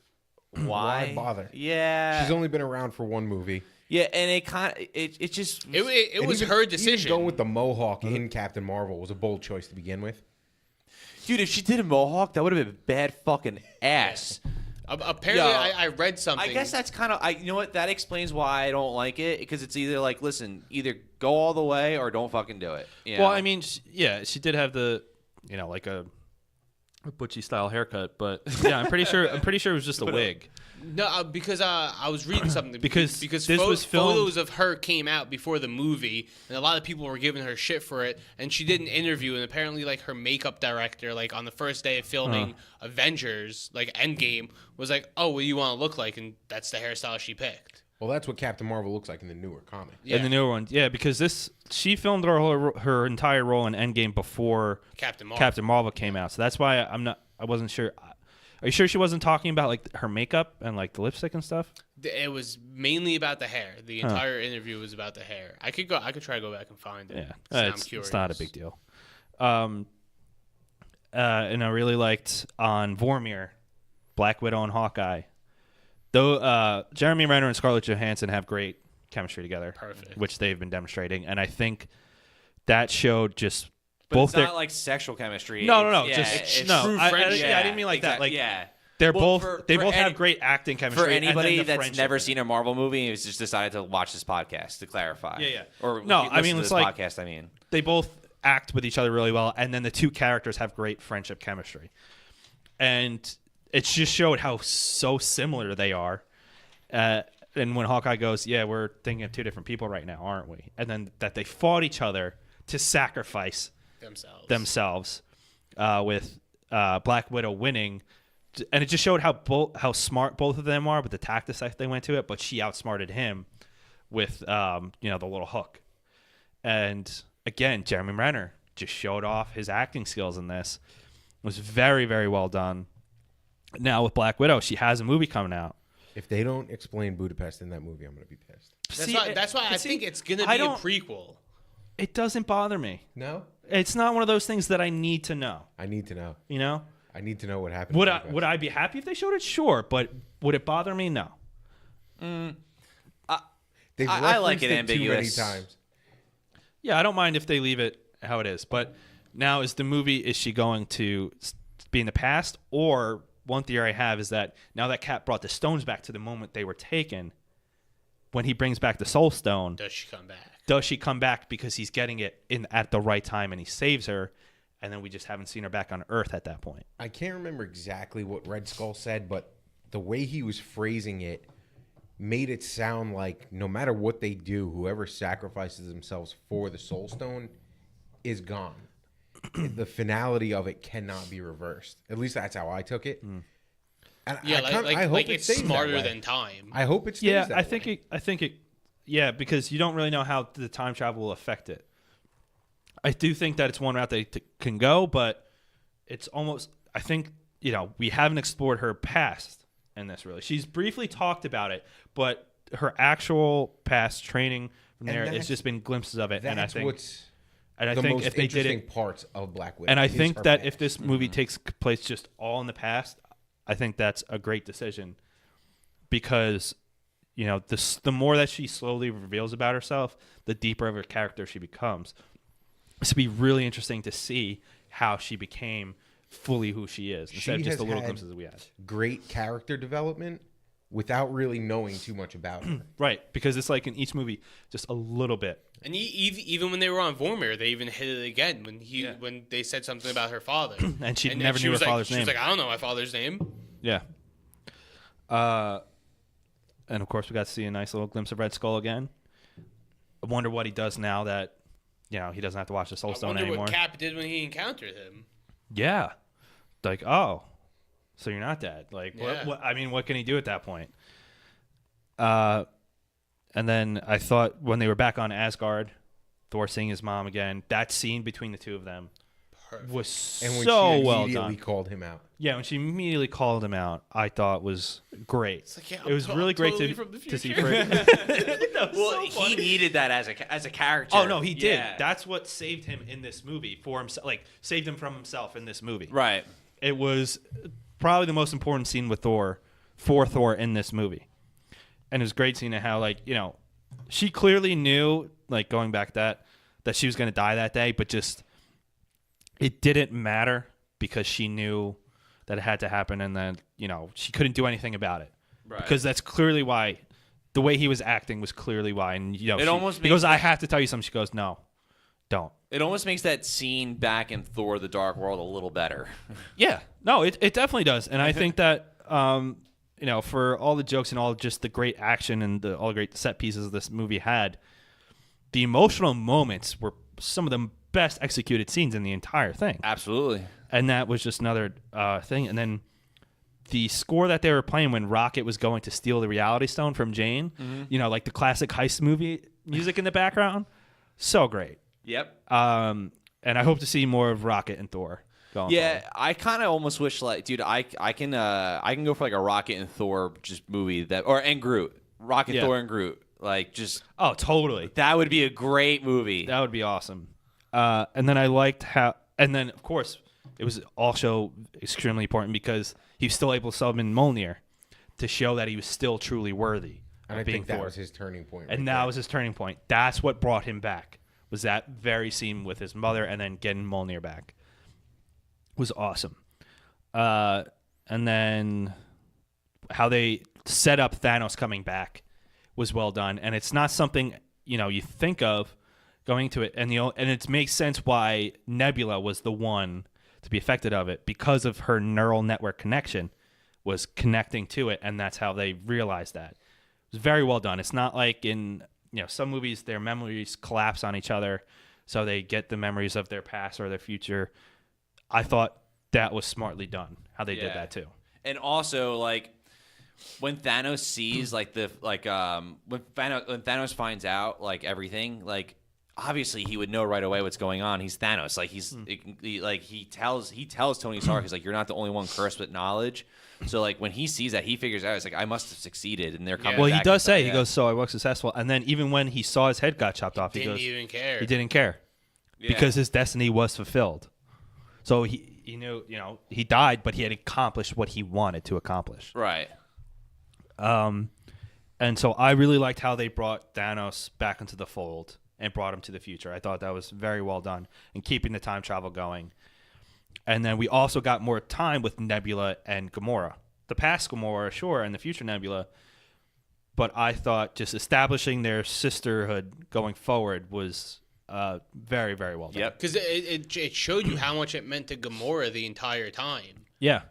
why bother? Yeah. She's only been around for one movie. Yeah, and it kind of, it just... It was her decision. Even going with the mohawk in Captain Marvel was a bold choice to begin with. Dude, if she did a mohawk, that would have been bad fucking ass. Apparently, I read something. I guess that's kind of, you know what? That explains why I don't like it, because it's either like, listen, either go all the way or don't fucking do it. You know? Well, I mean, she did have the, you know, like a butchy style haircut, but yeah, I'm pretty sure it was just a wig. No, because I was reading something. because this was filmed. Photos of her came out before the movie, and a lot of people were giving her shit for it. And she did an interview, and apparently, like, her makeup director, like, on the first day of filming Avengers, like Endgame, was like, "Oh, what do you want to look like?" And that's the hairstyle she picked. Well, that's what Captain Marvel looks like in the newer comic. Yeah. In the newer one, yeah, because she filmed her entire role in Endgame before Captain Marvel came out, so that's why I wasn't sure. Are you sure she wasn't talking about like her makeup and like the lipstick and stuff? It was mainly about the hair. The entire interview was about the hair. I could try to go back and find it. Yeah, I'm curious. It's not a big deal. And I really liked on Vormir, Black Widow and Hawkeye. Though Jeremy Renner and Scarlett Johansson have great chemistry together, which they've been demonstrating, and I think that showed just. But both it's not like sexual chemistry. No. Yeah, Just true I friendship. didn't mean like that. Like they're Well, both they both have great acting chemistry. For anybody and then the that's friendship. never seen a Marvel movie and has just decided to watch this podcast, to clarify. Yeah. Or No, listen I mean, to it's this like- podcast. I mean, They both act with each other really well, and then the two characters have great friendship chemistry, and it just showed how so similar they are. And when Hawkeye goes, "Yeah, we're thinking of two different people right now, aren't we?" And then that they fought each other to sacrifice themselves with Black Widow winning, and it just showed how smart both of them are with the tactics that they went to it. But she outsmarted him with the little hook. And again, Jeremy Renner just showed off his acting skills in this. It was very, very well done. Now with Black Widow, she has a movie coming out. If they don't explain Budapest in that movie, I'm going to be pissed. That's why I think it's going to be a prequel. It doesn't bother me. No? It's not one of those things that I need to know. I need to know. You know? I need to know what happened. Would I be happy if they showed it? Sure, but would it bother me? No. I like it ambiguous. Too many times. Yeah, I don't mind if they leave it how it is. But now is she going to be in the past? Or one theory I have is that now that Cap brought the stones back to the moment they were taken, when he brings back the Soul Stone, Does she come back? Does she come back because he's getting it in at the right time and he saves her, and then we just haven't seen her back on Earth at that point? I can't remember exactly what Red Skull said, but the way he was phrasing it made it sound like no matter what they do, whoever sacrifices themselves for the Soul Stone is gone. The finality of it cannot be reversed. At least that's how I took it. And Yeah, I hope like it it's stays that smarter way. than time. I hope it stays Yeah, that I way. think it. Yeah, because you don't really know how the time travel will affect it. I do think that it's one route they can go, but it's almost. I think we haven't explored her past in this really. She's briefly talked about it, but her actual past training from there, it's just been glimpses of it. And I That's think what's and I the think most if they did interesting it, parts of Black Widow. and I is think her that past. if this movie takes place just all in the past, I think that's a great decision because the more that she slowly reveals about herself, the deeper of her character she becomes. It's be really interesting to see how she became fully who she is instead of She just the has little had glimpses we had. great character development without really knowing too much about her. Right, because it's like in each movie, just a little bit. And even when they were on Vormir, they even hit it again when they said something about her father. And she never knew her was father's She name. was like, I don't know my father's name. Yeah. And of course, we got to see a nice little glimpse of Red Skull again. I wonder what he does now that, he doesn't have to watch the Soul I Stone wonder anymore. what Cap did when he encountered him. Yeah. Like, oh, so you're not dead. Like, Yeah. what can he do at that point? And then I thought when they were back on Asgard, Thor seeing his mom again, that scene between the two of them was And when so she well immediately done. called him out. Yeah, when she immediately called him out, I thought was great. It's like, yeah, It was I'm really great totally from the to see. future. Well, he needed that as a character. Oh no, he did. Yeah. That's what saved him in this movie for himself. Like saved him from himself in this movie. Right. It was probably the most important scene with Thor for Thor in this movie, and it was great seeing how she clearly knew going back that she was going to die that day, but just it didn't matter because she knew that it had to happen, and then she couldn't do anything about it. Right. Because that's clearly why the way he was acting was clearly why. And he almost goes, makes I have to tell you something. She goes, no, don't. It almost makes that scene back in Thor: The Dark World a little better. Yeah, no, it definitely does. And I think that for all the jokes and all just the great action and all the great set pieces this movie had, the emotional moments were some of the best executed scenes in the entire thing. Absolutely. And that was just another thing. And then the score that they were playing when Rocket was going to steal the Reality Stone from Jane, like the classic heist movie music in the background, so great. Yep. And I hope to see more of Rocket and Thor. Yeah, I kind of almost wish dude, I can go for a Rocket and Thor just movie and Groot, Rocket, Yeah. Thor and Groot, Oh, totally. that would be a great movie. That would be awesome. And then I liked how, and then of course it was also extremely important because he was still able to summon Mjolnir to show that he was still truly worthy And of I being think that Thor. was his turning point. And that was his turning point. That's what brought him back. Was that very scene with his mother and then getting Mjolnir back. Was awesome. And then how they set up Thanos coming back was well done. And it's not something, you think of going to it. And it makes sense why Nebula was the one to be affected of it because of her neural network connection was connecting to it. And that's how they realized that. It was very well done. It's not like in some movies their memories collapse on each other, so they get the memories of their past or their future. I thought that was smartly done. How they did that too. And also, when Thanos sees when Thanos finds out everything, obviously he would know right away what's going on. He's Thanos. He tells Tony Stark, he's like, you're not the only one cursed with knowledge. So when he sees that, he figures out, it's like, I must have succeeded, and they're coming. Well, back he does and say, he goes, so I was successful. And then even when he saw his head got chopped off, he Didn't goes, even care. he didn't care Yeah. because his destiny was fulfilled. So he knew, he died, but he had accomplished what he wanted to accomplish. Right. And so I really liked how they brought Thanos back into the fold and brought him to the future. I thought that was very well done in keeping the time travel going. And then we also got more time with Nebula and Gamora. The past Gamora, sure, and the future Nebula. But I thought just establishing their sisterhood going forward was very, very well done. Yep. Because it showed you how much it meant to Gamora the entire time. Yeah.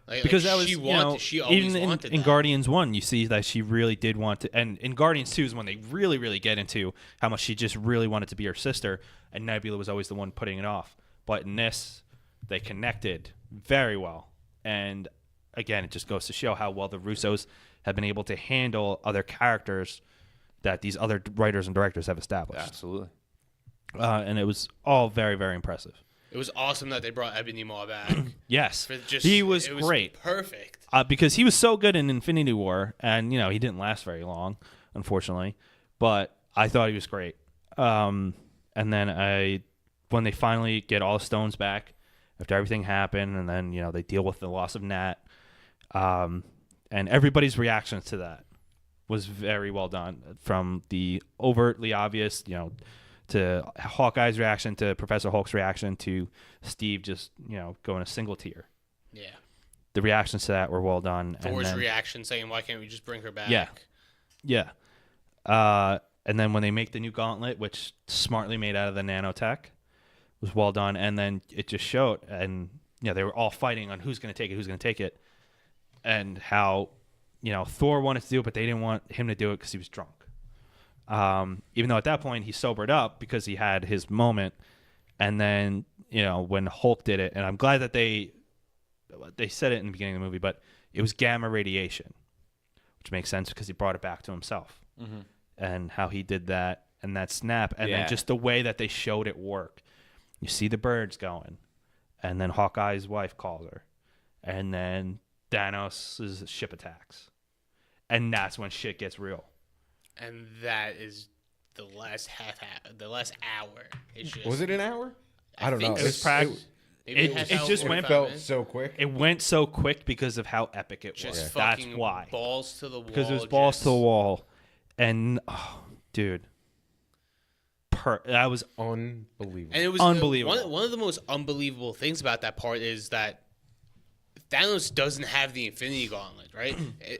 Because that was, she wanted, she always even wanted in that. Guardians 1, you see that she really did want to, and in Guardians 2 is when they really, really get into how much she just really wanted to be her sister, and Nebula was always the one putting it off. But in this, they connected very well. And again, it just goes to show how well the Russos have been able to handle other characters that these other writers and directors have established. Absolutely. And it was all very, very impressive. It was awesome that they brought Ebony Maw back. Yes. For just, He was it great. Perfect. Because he was so good in Infinity War, and he didn't last very long, unfortunately. But I thought he was great. And then when they finally get all the stones back after everything happened, and then they deal with the loss of Nat, and everybody's reactions to that was very well done. From the overtly obvious, to Hawkeye's reaction, to Professor Hulk's reaction, to Steve just, going a single tear. Yeah. The reactions to that were well done. Thor's reaction saying, "Why can't we just bring her back?" Yeah. And then when they make the new gauntlet, which smartly made out of the nanotech, was well done. And then it just showed, and they were all fighting on who's going to take it, and how Thor wanted to do it, but they didn't want him to do it because he was drunk. Even though at that point he sobered up because he had his moment, and then when Hulk did it, and I'm glad that they said it in the beginning of the movie, but it was gamma radiation, which makes sense because he brought it back to himself, and how he did that and that snap, and then just the way that they showed it work. You see the birds going, and then Hawkeye's wife calls her, and then Thanos' ship attacks, and that's when shit gets real. And that is the last the last hour. It's just, Was it an hour? I don't know. think It just went. It felt so quick. It went so quick because of how epic it was. just That's fucking why. balls to the wall. Because it was balls to the wall, and dude, that was Unbelievable. And it was Unbelievable. One of the most unbelievable things about that part is that Thanos doesn't have the Infinity Gauntlet, right?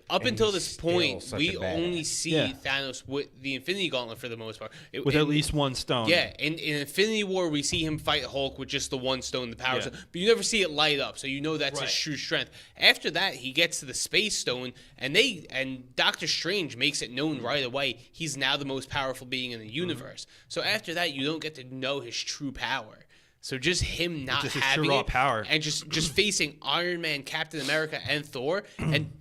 Up until he's this still point, such we a badass. only see Yeah. Thanos with the Infinity Gauntlet for the most part. with at least one stone. Yeah, in Infinity War, we see him fight Hulk with just the one stone, the power Yeah. stone, but you never see it light up, so you know that's Right. his true strength. After that, he gets to the Space Stone, and Doctor Strange makes it known right away he's now the most powerful being in the universe. So after that, you don't get to know his true power. So just him not Just his having true raw it power. and just facing Iron Man, Captain America, and Thor, and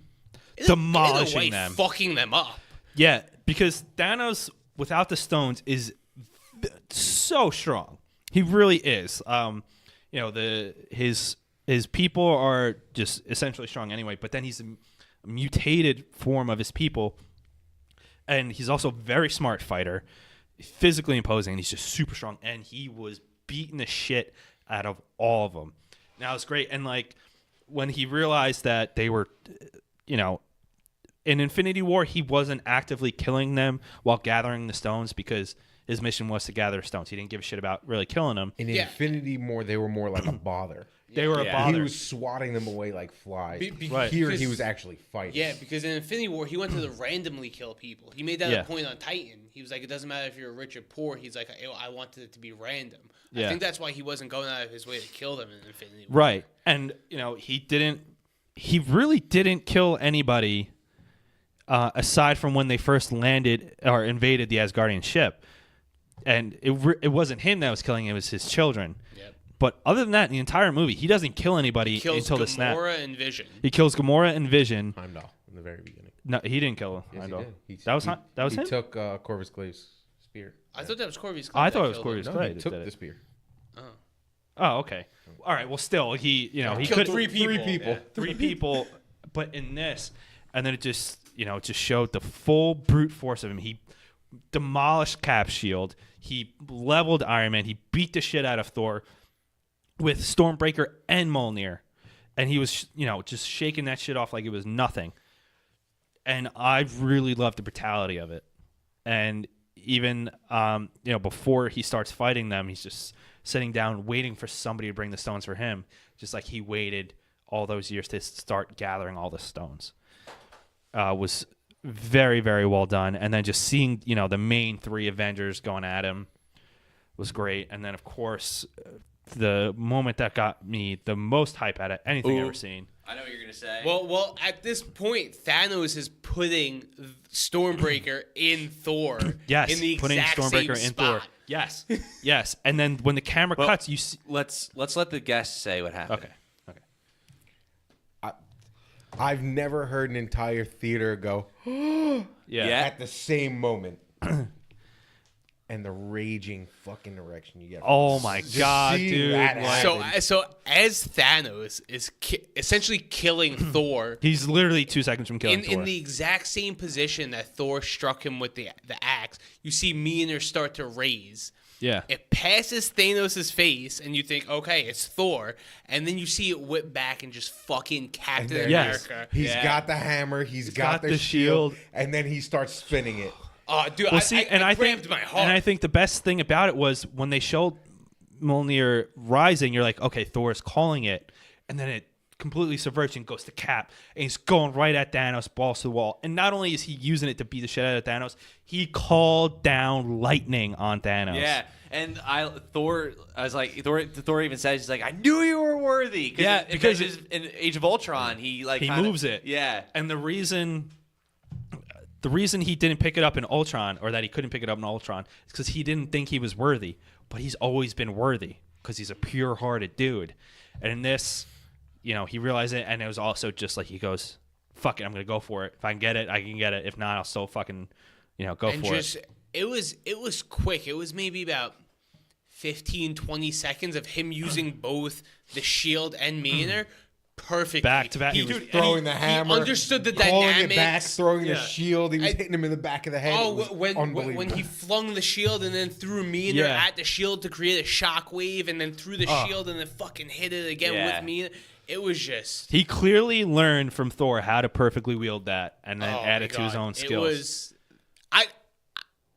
Demolishing in a way, them. fucking them up. Yeah, because Thanos without the stones is so strong. He really is. His people are just essentially strong anyway, but then he's a mutated form of his people, and he's also a very smart fighter, physically imposing, and he's just super strong, and he was beating the shit out of all of them. Now it's great, and like when he realized that they were, in Infinity War, he wasn't actively killing them while gathering the stones because his mission was to gather stones. He didn't give a shit about really killing them. In Yeah. Infinity War, they were more like a bother. They were a Yeah. bother. He was swatting them away like flies. Right. Here, he because- was actually fighting. Yeah, because in Infinity War, he went to the randomly kill people. He made that Yeah. a point on Titan. He was like, it doesn't matter if you're rich or poor. He's like, I wanted it to be random. Yeah. I think that's why he wasn't going out of his way to kill them in Infinity War. Right. And, he really didn't kill anybody aside from when they first landed or invaded the Asgardian ship. And it wasn't him that was killing, it was his children. Yep. But other than that, in the entire movie, he doesn't kill anybody He kills until the snap. Gamora and Vision. He kills Gamora and Vision. Heimdall in the very beginning. No, he didn't kill Yes, Heimdall. he did. That was he him? took Corvus Glaive's spear. I thought that was Corvus. I Glaive thought that it was killed Corvus him. No, Glaive he that took did the it. spear. Oh, okay. All right. Well, still, he Killed could three people. Yeah. three people, but in this, and then it just showed the full brute force of him. He demolished Cap's shield. He leveled Iron Man. He beat the shit out of Thor with Stormbreaker and Mjolnir, and he was just shaking that shit off like it was nothing. And I really loved the brutality of it. And even before he starts fighting them, he's just sitting down waiting for somebody to bring the stones for him, just like he waited all those years to start gathering all the stones. Was very, very well done. And then just seeing the main three Avengers going at him was great. And then of course the moment that got me the most hype out of anything I've ever seen. I know what you're gonna say. Well, at this point, Thanos is putting Stormbreaker in Thor. Yes, in the putting exact Stormbreaker same in Thor. spot. Yes, yes. And then when the camera Well, cuts, you see. let's let the guests say what happened. Okay. I've never heard an entire theater go Yeah. Yeah. at the same moment. And the raging fucking erection you get. from Oh this. my Just God, seeing dude, that like- happen. So as Thanos is essentially killing Thor He's literally 2 seconds from killing Thor. in the exact same position that Thor struck him with the axe, you see Mjolnir start to raise. Yeah. It passes Thanos' face, and you think, okay, it's Thor. And then you see it whip back and just fucking Captain there Yes. America. He's got the hammer. He's got the shield. And then he starts spinning it. Oh, dude, Well, see, I think, grabbed my heart. and I think the best thing about it was when they showed Mjolnir rising, you're like, okay, Thor is calling it, and then it completely subverts and goes to Cap, and he's going right at Thanos, balls to the wall. And not only is he using it to beat the shit out of Thanos, he called down lightning on Thanos. Yeah, and Thor even says, he's like, I knew you were worthy. Yeah, because in Age of Ultron, he moves it. Yeah, And the reason he didn't pick it up in Ultron, or that he couldn't pick it up in Ultron, is because he didn't think he was worthy. But he's always been worthy because he's a pure-hearted dude. And in this, he realized it, and it was also just like he goes, "Fuck it, I'm gonna go for it. If I can get it, I can get it. If not, I'll still fucking, go and for just, it." It was quick. It was maybe about 15, 20 seconds of him using both the shield and Mjolnir perfectly. Back to back. He was throwing the hammer. He understood the calling dynamics. it back, throwing the shield. He was hitting him in the back of the head. Oh, It was unbelievable. when he flung the shield and then threw Mjolnir Yeah. at the shield to create a shockwave, and then threw the shield and then fucking hit it again with Mjolnir. It was just. He clearly learned from Thor how to perfectly wield that, and then Oh add my it to his God. own skills. It was.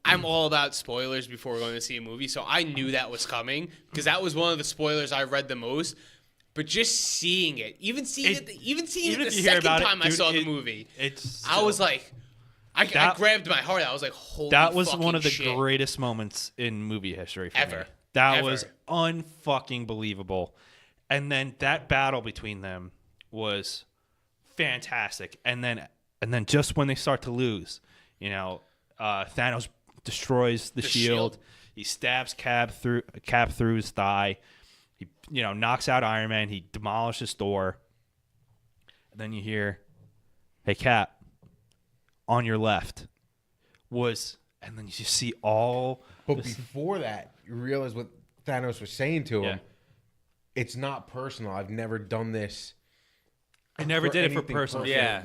I'm all about spoilers before we're going to see a movie, so I knew that was coming because that was one of the spoilers I read the most. But just seeing it, even seeing it the if you hear second about it, time I dude, saw the movie, I was like, I grabbed my heart. I was like, holy that was fucking one of the shit. greatest moments in movie history for me. Ever. That Ever. was unfucking believable. And then that battle between them was fantastic. And then just when they start to lose, Thanos destroys the shield. He stabs Cap through his thigh. He knocks out Iron Man. He demolishes Thor. And then you hear, "Hey Cap, on your left," and then you just see all. But before that, you realize what Thanos was saying to him. Yeah. It's not personal. I've never done this. I never did it for anything personal. Yeah.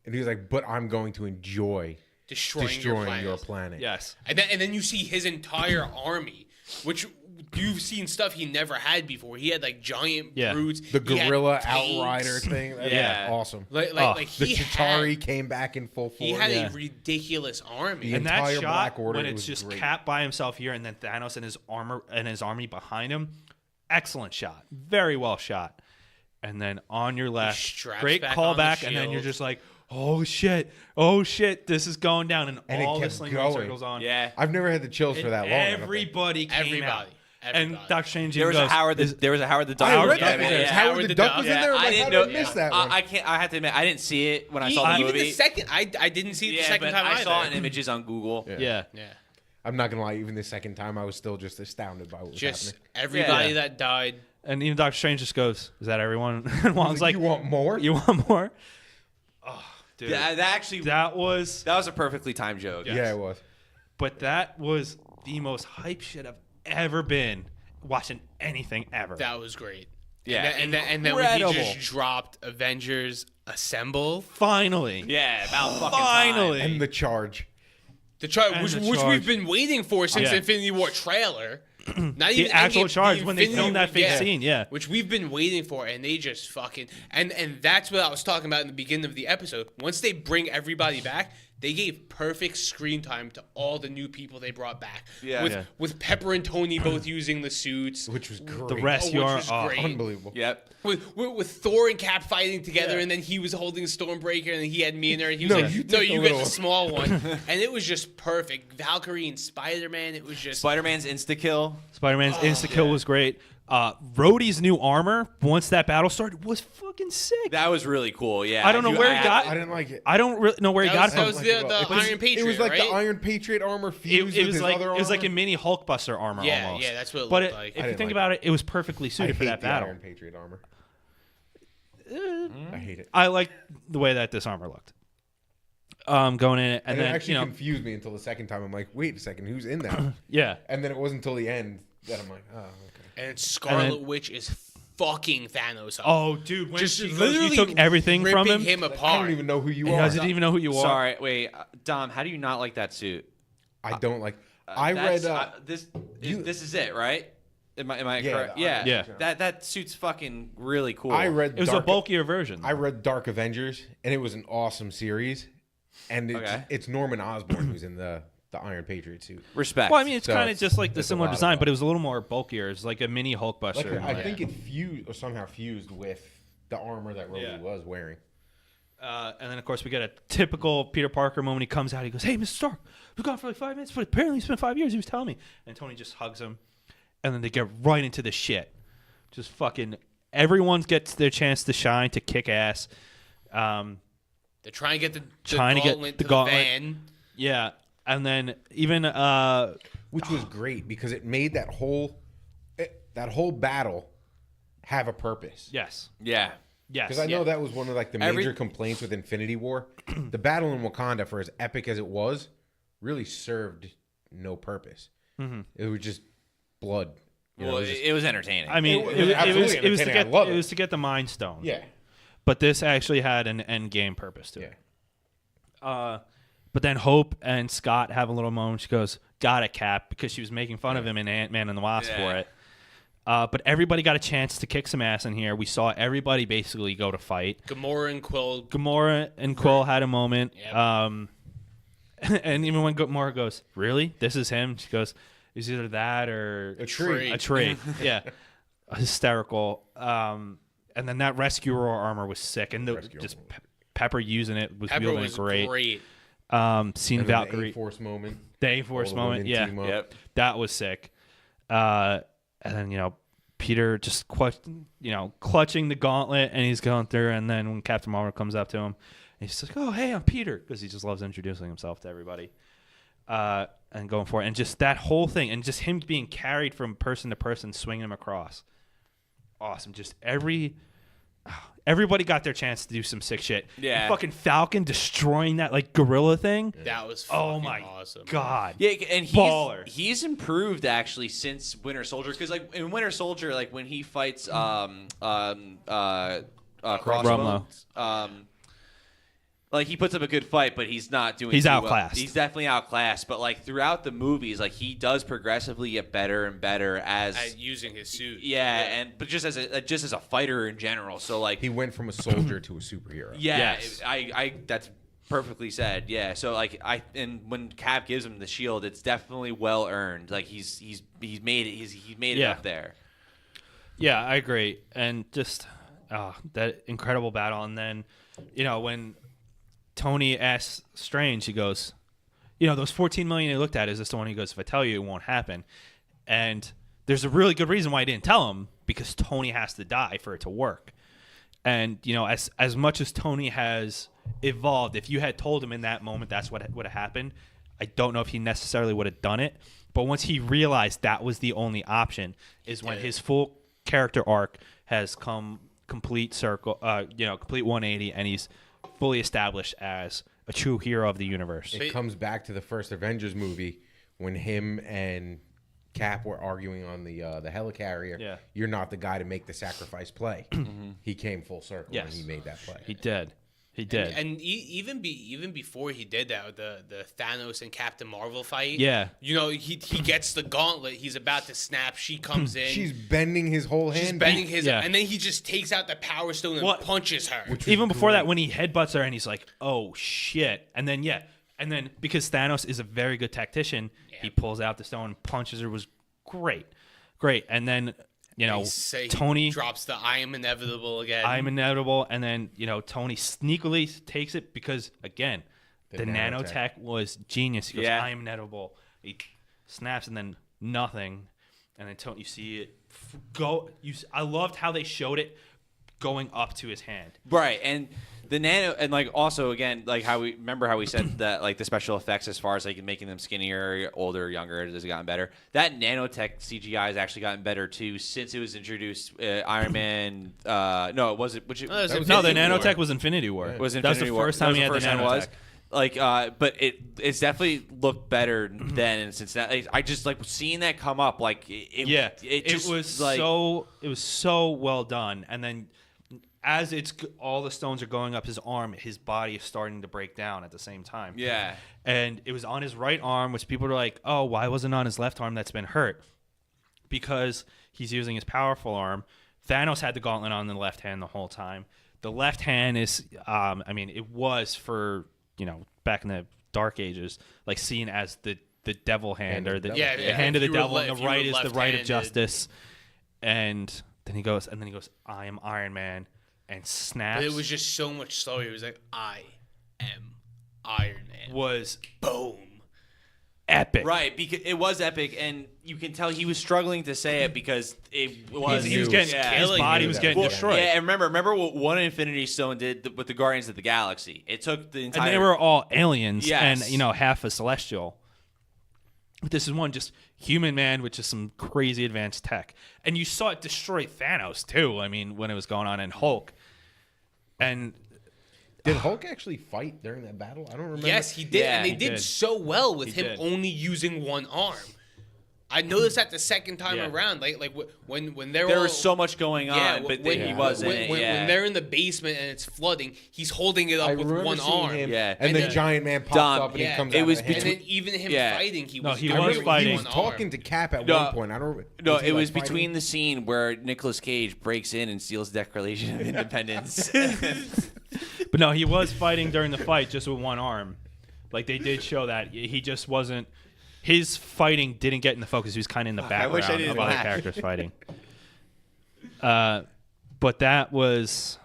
And he was like, but I'm going to enjoy destroying your planet. Yes. And then you see his entire army, which you've seen stuff he never had before. He had like giant brutes. The He had gorilla tanks. outrider thing. That Yeah. was awesome. Like The he Chitauri had, came back in full force. he had a ridiculous army. The And that entire shot Black Order when it's was just great. Cap by himself here, and then Thanos and his army behind him, excellent shot, very well shot. And then on your left, straps great back on the callback, and then you're shield. just like, oh shit, this is going down, and And it all the kept slinging going. circles on. Yeah. I've never had the chills for that long. I don't think. Everybody came out. And Everybody. Doctor Strange There was goes, a Howard. There was a Howard the Duck. I read Yeah, that. yeah, yeah. Howard the Duck was in there. I'm I like, didn't how know. did I miss that one? I can't. I have to admit, I didn't see it when I saw the Even movie. the second, I didn't see it the Yeah, second but time I either. saw it in images on Google. yeah. Yeah. I'm not gonna lie. Even the second time, I was still just astounded by what was Just happening. everybody Yeah. that died. And even Doctor Strange just goes, "Is that everyone?" And Wong's like, you want more? "You want more?" Oh, dude, Yeah, that was. that was a perfectly timed joke. Yeah, it was. But that was the most hype shit I've ever been watching anything ever. That was great. Yeah, and then when he incredible. just dropped Avengers Assemble, Finally. Yeah, about fucking Finally. And the charge. the charge, And which the we've charge. been waiting for since Yeah. the Infinity War trailer. Not The even actual Endgame, charge the when they Infinity- filmed that fake scene, yeah. which we've been waiting for, and they just fucking and that's what I was talking about in the beginning of the episode. Once they bring everybody back, they gave perfect screen time to all the new people they brought back. Yeah. with Yeah. with Pepper and Tony both using the suits, Which was great. The rescue which arm. was Oh, great. Unbelievable. Yep. With Thor and Cap fighting together, Yeah. and then he was holding Stormbreaker, and then he had Mjolnir, and he was No, like, you "No, take the you get little the one." small one," and it was just perfect. Valkyrie and Spider-Man, it was just Spider-Man's insta kill. Spider-Man's insta-kill was great. Rhodey's new armor, once that battle started, was fucking sick. That was really cool. Yeah. I don't know where he got I didn't like it. I don't really know where he got that it was from. the It was- Iron Patriot. It was like right? the Iron Patriot armor fused It with was his like other it was like a armor. mini Hulkbuster armor Yeah, almost. yeah, that's what it But looked like. if you didn't think like about it, it was perfectly I suited hate for that the battle. Iron Patriot armor. I hate it. I like the way that this armor looked. Going in it, And and it then actually you know, confused me until the second time. I'm like, wait a second, who's in that? yeah, And then it wasn't until the end that I'm like, oh, okay. And Scarlet Witch is fucking Thanos. Up. oh dude, when just she goes, literally you took everything from ripping him. I apart. don't even know who you He are. doesn't even know who you are. Sorry, wait, Dom. How do you not like that suit? I don't like. I read. This this is it, right? Am I Yeah, correct? the Yeah. Yeah. That suit's fucking really cool. I read It was a bulkier version. I read Dark Avengers, and it was an awesome series. And it's Norman Osborn who's in the Iron Patriot suit. Respect. Well, I mean, it's So kind of just like the it's a similar lot of design, fun. but it was a little more bulkier. It's like a mini Hulkbuster. Like, I think it fused or somehow fused with the armor that Rhodey was wearing. And then, of course, we get a typical Peter Parker moment. He comes out. He goes, "Hey, Mr. Stark, we've gone for like 5 minutes, but apparently it's been 5 years." He was telling me. And Tony just hugs him. And then they get right into the shit. Just fucking everyone gets their chance to shine, to kick ass. They're trying to get the Trying to get gauntlet the to gauntlet. the van. Yeah. And then even Which was great because it made that whole battle have a purpose. yes. yeah. Yes. Because I know that was one of like the Every- major complaints with Infinity War. The battle in Wakanda, for as epic as it was, really served no purpose. It was just blood. You know, Well, it was just- it was entertaining. I mean, It was it was absolutely to entertaining. get I love it it. was to get the Mind Stone. yeah. But this actually had an end game purpose to Yeah. it. But then Hope and Scott have a little moment. She goes, "Got it, Cap," because she was making fun of him in Ant-Man and the Wasp Yeah. for it. But everybody got a chance to kick some ass in here. We saw everybody basically go to fight. Gamora and Quill. Gamora and Quill had a moment. Yep. And even when Gamora goes, "Really? This is him?" She goes, "It's either that or A tree. a tree." Yeah, hysterical. And then that rescuer armor was sick, and Rescue just armor. Pepper using it was Pepper wielding was it great. great. Seeing And then the Valkyrie, A-Force moment. the A-Force All the moment, women yeah, team up. Yep. that was sick. And then Peter just clutching the gauntlet, and he's going through. And then when Captain Marvel comes up to him, he's like, "Oh, hey, I'm Peter," because he just loves introducing himself to everybody. And going for it, and just that whole thing, and just him being carried from person to person, swinging him across. Awesome. Just everybody got their chance to do some sick shit. Yeah. And fucking Falcon destroying that like gorilla thing. That was fucking Oh my awesome. god. Yeah, and Baller. he's improved actually since Winter Soldier, because like in Winter Soldier, like when he fights Crossbones, like he puts up a good fight, but he's not doing. He's too well. outclassed. He's definitely outclassed, but like throughout the movies, like he does progressively get better and better as. At using his suit. But just as a fighter in general. So like He went from a soldier to a superhero. yeah, Yes. I that's perfectly said. Yeah. So like and when Cap gives him the shield, it's definitely well earned. Like he's made it Yeah. up there. Yeah, I agree. And just that incredible battle. And then, when Tony asks Strange, he goes, those 14 million he looked at, is this the one? He goes, "If I tell you, it won't happen." And there's a really good reason why I didn't tell him, because Tony has to die for it to work. And, as much as Tony has evolved, if you had told him in that moment that's what would have happened, I don't know if he necessarily would have done it. But once he realized that was the only option is when his full character arc has come complete circle, complete 180, and he's fully established as a true hero of the universe. It comes back to the first Avengers movie when him and Cap were arguing on the helicarrier. Yeah. You're not the guy to make the sacrifice play. He came full circle Yes. and he made that play. He did. He did. And even before he did that, with the Thanos and Captain Marvel fight. Yeah. He gets the gauntlet. He's about to snap. She comes in. She's bending his whole hand. She's bending his, Yeah. and then he just takes out the Power Stone and What? punches her. Even before that, when he headbutts her and he's like, "Oh shit!" And then because Thanos is a very good tactician, he pulls out the stone and punches her. Was great. And then Tony drops the "I am inevitable" again. I'm inevitable, and then Tony sneakily takes it because again, the nanotech. nanotech was genius. He goes, Yeah. "I am inevitable." He snaps, and then nothing, and then Tony, you see it go. I loved how they showed it going up to his hand. Right, and the nano, and like also again, like how we said that like the special effects as far as like making them skinnier, older, younger has gotten better. That nanotech CGI has actually gotten better too since it was introduced. Iron Man, no, it wasn't. Which No, it was No, the Infinity War. nanotech was Infinity War. was That was Infinity the War. first That time was he the had the first time it nanotech. was. Like, but it's definitely looked better then, and since that, I just like seeing that come up. Like, it It just, was like, so well done. And then as all the stones are going up his arm, his body is starting to break down at the same time. Yeah. And it was on his right arm, which people are like, oh, why wasn't it on his left arm that's been hurt? Because he's using his powerful arm. Thanos had the gauntlet on the left hand the whole time. The left hand is, it was for, back in the Dark Ages, like seen as the devil hand or the hand of the devil, and the right is the right of justice. And then he goes, I am Iron Man, and snaps. But it was just so much slower. He was like, I am Iron Man. Was boom. Epic. Right, because it was epic, and you can tell he was struggling to say it because it was. He was getting his body was getting destroyed. Yeah, and remember what one Infinity Stone did with the Guardians of the Galaxy. It took the entire. And they were all aliens, Yes. and half a celestial. But this is one just human man with just some crazy advanced tech, and you saw it destroy Thanos too. I mean, when it was going on, and Hulk, and. Did Hulk actually fight during that battle? I don't remember. Yes, he did, Yeah, and they he did so well with He him did. only using one arm. I noticed that the second time Yeah. around, like when they're there all, was so much going on, but he wasn't. When they're in the basement and it's flooding, he's holding it I up with remember one seeing arm. him, Yeah. and the then- giant man pops Dom, up and yeah, he comes it out was of the hand. And then even him Yeah. fighting, he No, was he doing was it with fighting. He one was talking arm. to Cap at No, one point. I don't. No, was he, it like, was fighting? between the scene where Nicolas Cage breaks in and steals Declaration of Independence. But no, he was fighting during the fight just with one arm. Like they did show that he just wasn't. His fighting didn't get in the focus. He was kind of in the background wish I didn't of other laugh. characters fighting. But that was.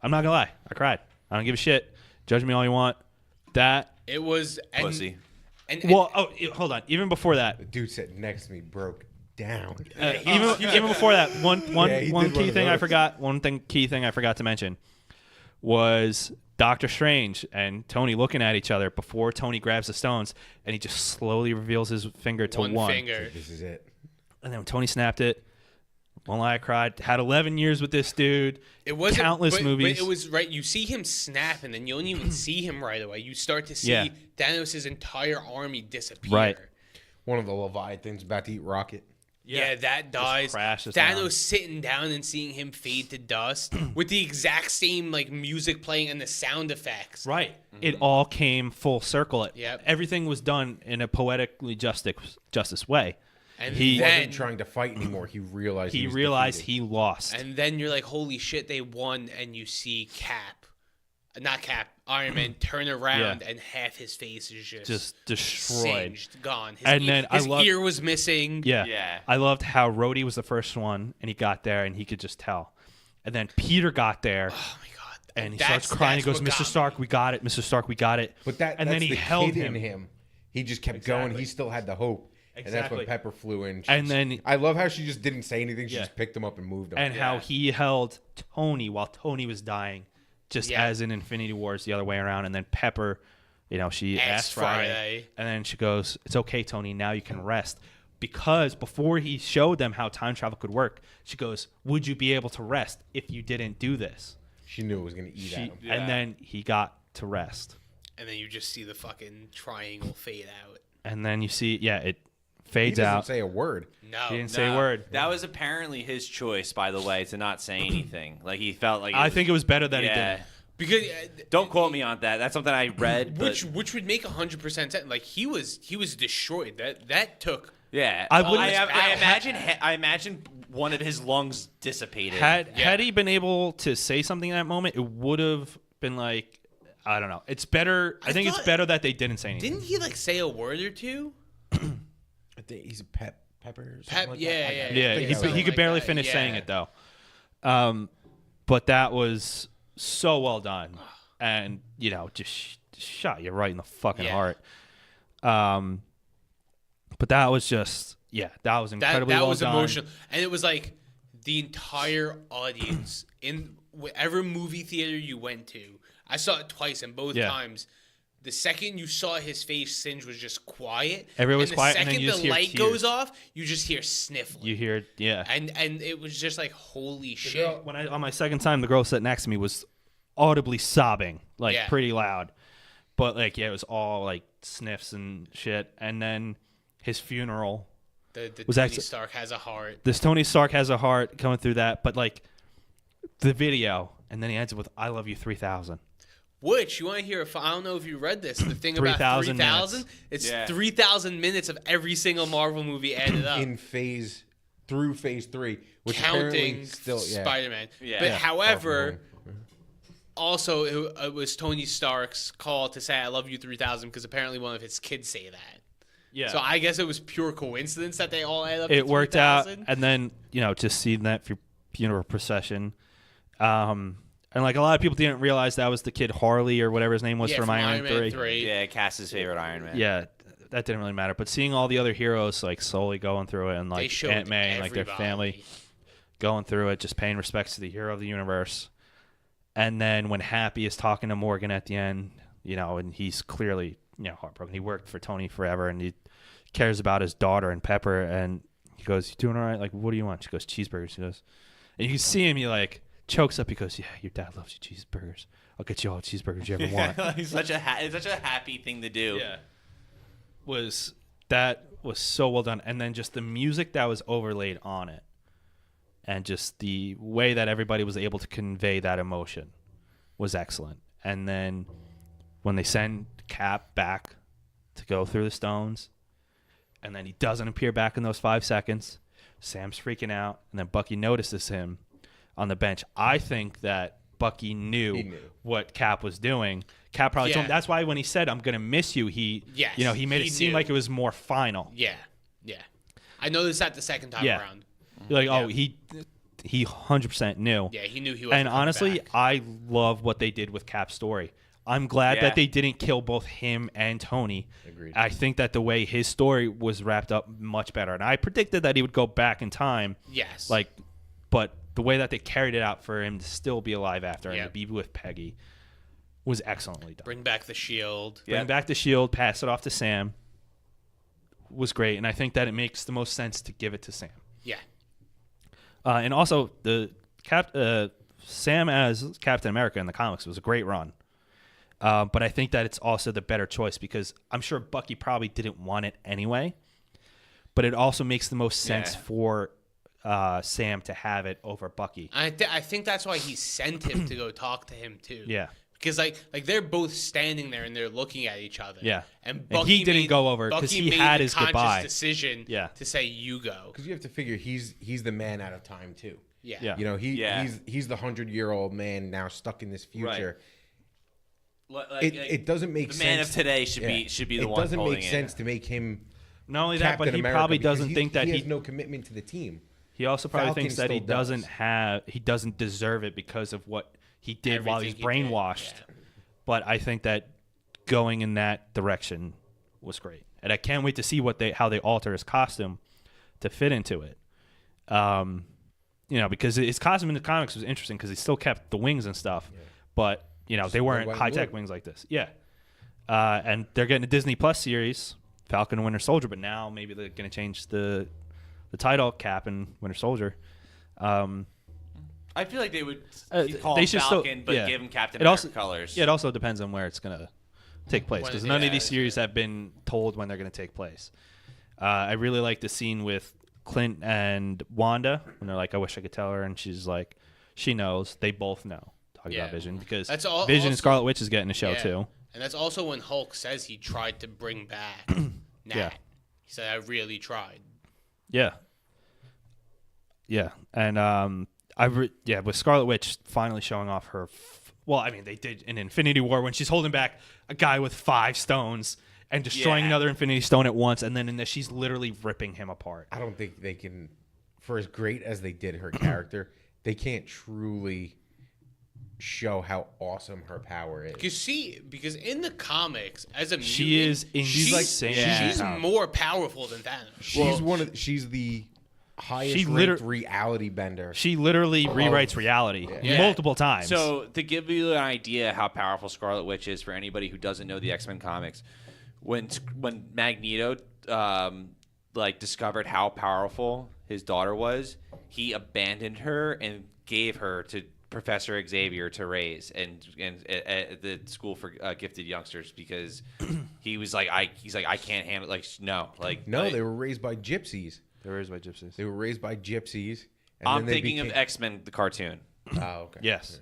I'm not gonna lie. I cried. I don't give a shit. Judge me all you want. That. It was and, Pussy. And, Well, hold on. Even before that, The dude sitting next to me broke down. even before that, one Yeah, he did one key of thing I those. forgot. Key thing I forgot to mention was Doctor Strange and Tony looking at each other before Tony grabs the stones, and he just slowly reveals his finger to one one. finger. This is it. And then when Tony snapped it, won't lie, I cried. Had 11 years with this dude. It was countless movies. But it was right. You see him snap, and then you don't even see him right away. You start to see Yeah. Thanos' entire army disappear. Right. One of the Leviathans about to eat Rocket. Yeah, that dies. crashes Thanos down. sitting down and seeing him fade to dust with the exact same like music playing and the sound effects. Right. It all came full circle. Yep. Everything was done in a poetically justice way. And He He then wasn't trying to fight anymore. He realized He was realized defeated. he lost. and then you're like, holy shit, they won, and you see Iron Man turn around Yeah. and half his face is Just destroyed. singed, gone. His, And then his I love- ear was missing. Yeah. Yeah. I loved how Rhodey was the first one, and he got there, and he could just tell. And then Peter got there, Oh my god. and he That's- starts crying. He that's goes, what "Mr. got Stark, we got it. Mr. Stark, we got it." But and then that's he the held kid him. in him. He just kept going. Exactly. He still had the hope. And that's Exactly. when Pepper flew in. And then- I love how she just didn't say anything. She Yeah. just picked him up and moved him. And how he held Tony while Tony was dying, just Yeah. as in Infinity Wars the other way around. And then Pepper, she Asked asked Friday, Friday. and then she goes, "It's okay, Tony. Now you can rest." Because before he showed them how time travel could work, she goes, "Would you be able to rest if you didn't do this?" she knew it was going to eat at him. And then he got to rest. And then you just see the fucking triangle fade out. And then you see, it He fades doesn't out. say a word. No. He didn't say a word. That was apparently his choice, by the way, to not say anything. Like he felt like I think it was better that he yeah. didn't. Because Don't quote me on that. That's something I read. But which would make 100% sense. Like he was destroyed. That took yeah, I wouldn't- I imagine one of his lungs dissipated. Had he been able to say something in that moment, it would have been like, I don't know. It's better. I think it's thought- better that they didn't say anything. Didn't he like say a word or two? I think he's a Pepper. Or something Pep, like yeah, that. yeah, Yeah, yeah, he something could like barely that, finish yeah. saying it though. But that was so well done, and just shot you right in the fucking Yeah. heart. But that was just that was incredibly That well was done. emotional, and it was like the entire audience in whatever movie theater you went to. I saw it twice, and both Yeah. times, the second you saw his face singe was just quiet. Everyone was and quiet, The and then second you just the hear light tears. goes off, you just hear sniffling. You hear, and it was just like holy The shit. girl- when on my second time, the girl sitting next to me was audibly sobbing, like Yeah. pretty loud. But it was all like sniffs and shit. And then his funeral. The was Tony actually- Stark has a heart. This Tony Stark has a heart coming through that, but the video and then he ends it with "I love you 3000." Which you want to hear? I don't know if you read this. The thing about 3,000 3,000, it's 3,000 minutes of every single Marvel movie added up, through phase 3, which counting apparently still Spider-Man. Yeah. But Yeah. however, also it was Tony Stark's call to say "I love you 3,000" because apparently one of his kids say that. Yeah. So I guess it was pure coincidence that they all add up. It to worked out, 3,000. and then just seeing that funeral procession, and like a lot of people didn't realize that was the kid Harley or whatever his name was from Iron Man 3. Yeah, Cass's favorite Iron Man. Yeah, that didn't really matter. But seeing all the other heroes like slowly going through it, and They like showed Aunt May and like their everybody. family going through it, just paying respects to the hero of the universe. And then when Happy is talking to Morgan at the end, and he's clearly heartbroken. He worked for Tony forever, and he cares about his daughter and Pepper. And he goes, "You doing all right? Like, what do you want?" She goes, "Cheeseburgers." She goes, and you can see him. He like chokes up. He goes, "Yeah, your dad loves you cheeseburgers. I'll get you all the cheeseburgers you ever want." It's such a happy thing to do. Yeah, that was so well done, and then just the music that was overlaid on it, and just the way that everybody was able to convey that emotion was excellent. And then when they send Cap back to go through the stones, and then he doesn't appear back in those 5 seconds, Sam's freaking out, and then Bucky notices him on the bench. I think that Bucky knew what Cap was doing. Cap probably told him. That's why when he said, "I'm gonna miss you," he made it seem knew. like it was more final. Yeah. I noticed that the second time around. You're like, he 100% knew. Yeah, he knew he was. And honestly, I love what they did with Cap's story. I'm glad that they didn't kill both him and Tony. Agreed. I think that the way his story was wrapped up much better. And I predicted that he would go back in time. Yes. But the way that they carried it out for him to still be alive after and to be with Peggy was excellently done. Bring back the shield. Bring back the shield, pass it off to Sam was great. And I think that it makes the most sense to give it to Sam. Yeah. And also, the Sam as Captain America in the comics was a great run. But I think that it's also the better choice because I'm sure Bucky probably didn't want it anyway. But it also makes the most sense for Sam to have it over Bucky. I think that's why he sent him to go talk to him too. Yeah. Because like they're both standing there and they're looking at each other. Yeah. And he didn't go over because he had his goodbye decision. To say you go. Because you have to figure he's the man out of time too. Yeah. He's the 100-year-old man now stuck in this future. Like, it doesn't make sense. The man of today should be the one. It doesn't holding make sense to make him. Not only that, Captain but he America probably because doesn't think that he has no commitment to the team. He also probably Falcon thinks that he still does. doesn't deserve it because of what he did while he's Everything he did, brainwashed. yeah. But I think that going in that direction was great, and I can't wait to see how they alter his costume to fit into it. Because his costume in the comics was interesting because he still kept the wings and stuff, but they weren't white high tech blue. wings like this. Yeah, and they're getting a Disney Plus series, Falcon and Winter Soldier, but now maybe they're going to change the title, Cap and Winter Soldier. I feel like they would call they him should Falcon, still, but give him Captain It America also, colors. Yeah, it also depends on where it's going to take place because none of these series have been told when they're going to take place. I really like the scene with Clint and Wanda when they're like, "I wish I could tell her," and she's like, she knows. They both know. Talking about Vision because That's Vision and also- Scarlet Witch is getting a show too. And that's also when Hulk says he tried to bring back Nat. Yeah. He said, "I really tried." Yeah. Yeah, and with Scarlet Witch finally showing off her. They did in Infinity War when she's holding back a guy with 5 stones and destroying another Infinity Stone at once, and then in this she's literally ripping him apart. I don't think they can, for as great as they did her character, they can't truly show how awesome her power is. Because in the comics, as a mutant, She is insane. She's more powerful than Thanos. She's the highest She ranked reality bender. She literally rewrites reality multiple times. So to give you an idea how powerful Scarlet Witch is for anybody who doesn't know the X-Men comics, when Magneto discovered how powerful his daughter was, he abandoned her and gave her to Professor Xavier to raise and at the school for gifted youngsters because he was like I can't handle they were raised by gypsies. They were raised by gypsies. And I'm then they thinking of X-Men the cartoon. Oh, okay. Yes.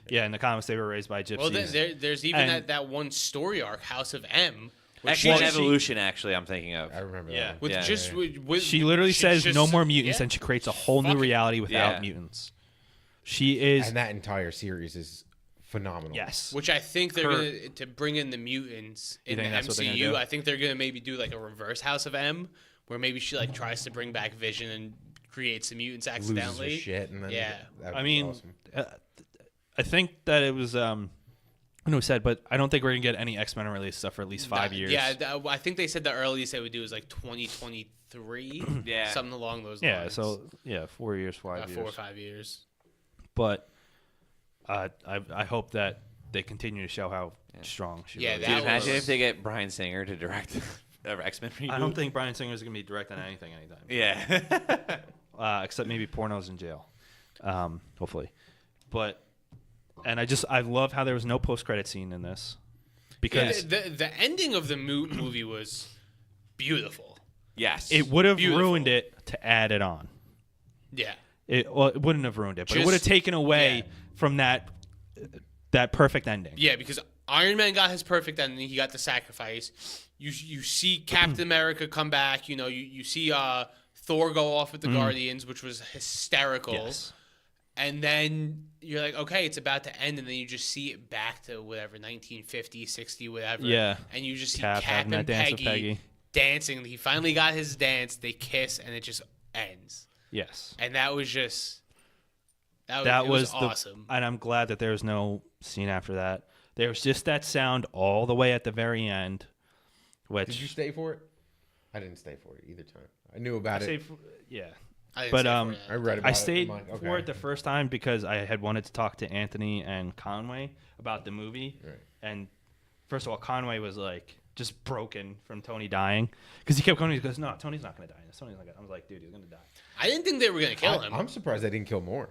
Yeah, in the comics they were raised by gypsies. Well, there's even And- that one story arc, House of M. where X-Men she- Evolution, actually, I'm thinking of. I remember Yeah. that. With Yeah. just with She literally says just- no more mutants, yeah. and she creates a whole new Fucking- reality without Yeah. mutants. She is And that entire series is phenomenal. yes. Which I think they're Her- gonna to bring in the mutants in the think that's what they're gonna do? MCU. I think they're gonna maybe do like a reverse House of M, where maybe she like tries to bring back Vision and creates the mutants Loses her accidentally. shit, and then Yeah. that I would be mean, awesome. I think that it was I don't know who said, but I don't think we're gonna get any X-Men release stuff for at least 5 years. Yeah, I think they said the earliest they would do is like 2023. Yeah. Something along those Yeah, lines. so 4 years, 5 about years. 4 or 5 years. But I hope that they continue to show how strong she Yeah, really that is. Dude, imagine was- if they get Bryan Singer to direct X-Men reboot. I don't think Bryan Singer is gonna be directing anything anytime. Yeah. Except maybe pornos in jail, hopefully. But I love how there was no post-credit scene in this because The ending of the movie was beautiful. Yes. it would have Beautiful. ruined it to add it on. Yeah. It wouldn't have ruined it, but it Just- would have taken away yeah. from that perfect ending. Yeah, because Iron Man got his perfect ending. He got the sacrifice. You see Captain America come back. You know, you see Thor go off with the Guardians, which was hysterical. Yes. And then you're like, okay, it's about to end, and then you just see it back to whatever 1950, 60, whatever. Yeah. And you just see Cap Cap having and that dance with Peggy Peggy. dancing. He finally got his dance. They kiss, and it just ends. Yes. And that was just it Was awesome. And I'm glad that there was no scene after that. There was just that sound all the way at the very end, which Did you stay for it? I didn't stay for it either time. I knew about I say it. yeah. I didn't But, stay for um, that. I read about I it. stayed I'm like, okay. for it the first time because I had wanted to talk to Anthony and Conway about the movie. Right. And first of all, Conway was like just broken from Tony dying because he kept going. He goes, "No, Tony's not going to die in this. Tony's not going." I was like, "Dude, he's going to die." I didn't think they were gonna kill him. I'm surprised they didn't kill more.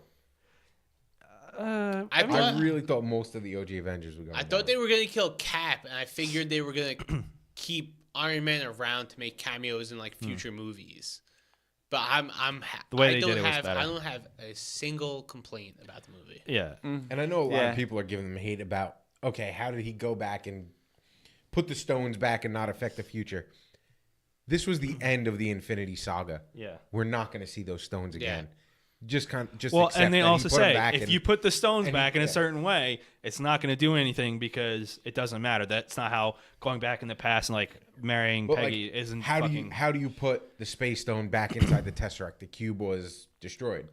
I I thought really thought most of the OG Avengers were going. I thought they were gonna kill Cap, and I figured they were gonna keep Iron Man around to make cameos in like future movies. But The way I they don't did it was have better. I don't have a single complaint about the movie. Yeah. And I know a lot Yeah. of people are giving them hate about, okay, how did he go back and put the stones back and not affect the future? This was the end of the Infinity Saga. Yeah. We're not going to see those stones Yeah. again. Just Well, accept and they that he also put 'em say back if and- you put the stones and- back in a yeah. certain way, it's not going to do anything because it doesn't matter. That's not how going back in the past and like marrying But, like, Peggy isn't how fucking. how do you put the space stone back inside the Tesseract? The cube was destroyed.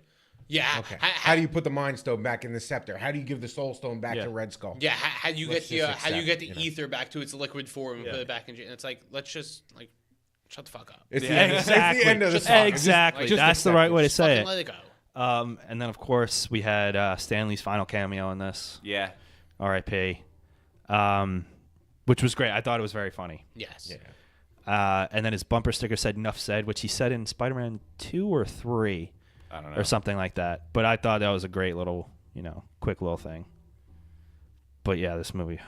Yeah. Okay. How do you put the Mind Stone back in the Scepter? How do you give the Soul Stone back Yeah. to Red Skull? Yeah, how do you Let's get the just how do you get accept, the you know. ether back to its liquid form and Yeah. put it back in? And it's like let's just like shut the fuck up. It's, Yeah, the, exactly. it's the end of the saga. Exactly. Just That's the accept right it. way to Just say fucking it. let it go. And then of course we had Stanley's final cameo in this. Yeah. R.I.P. Which was great. I thought it was very funny. Yes. Yeah. And then his bumper sticker said "Enough said," which he said in Spider-Man 2 or 3 I don't know. or something like that. But I thought that was a great little, quick little thing. But yeah, this movie,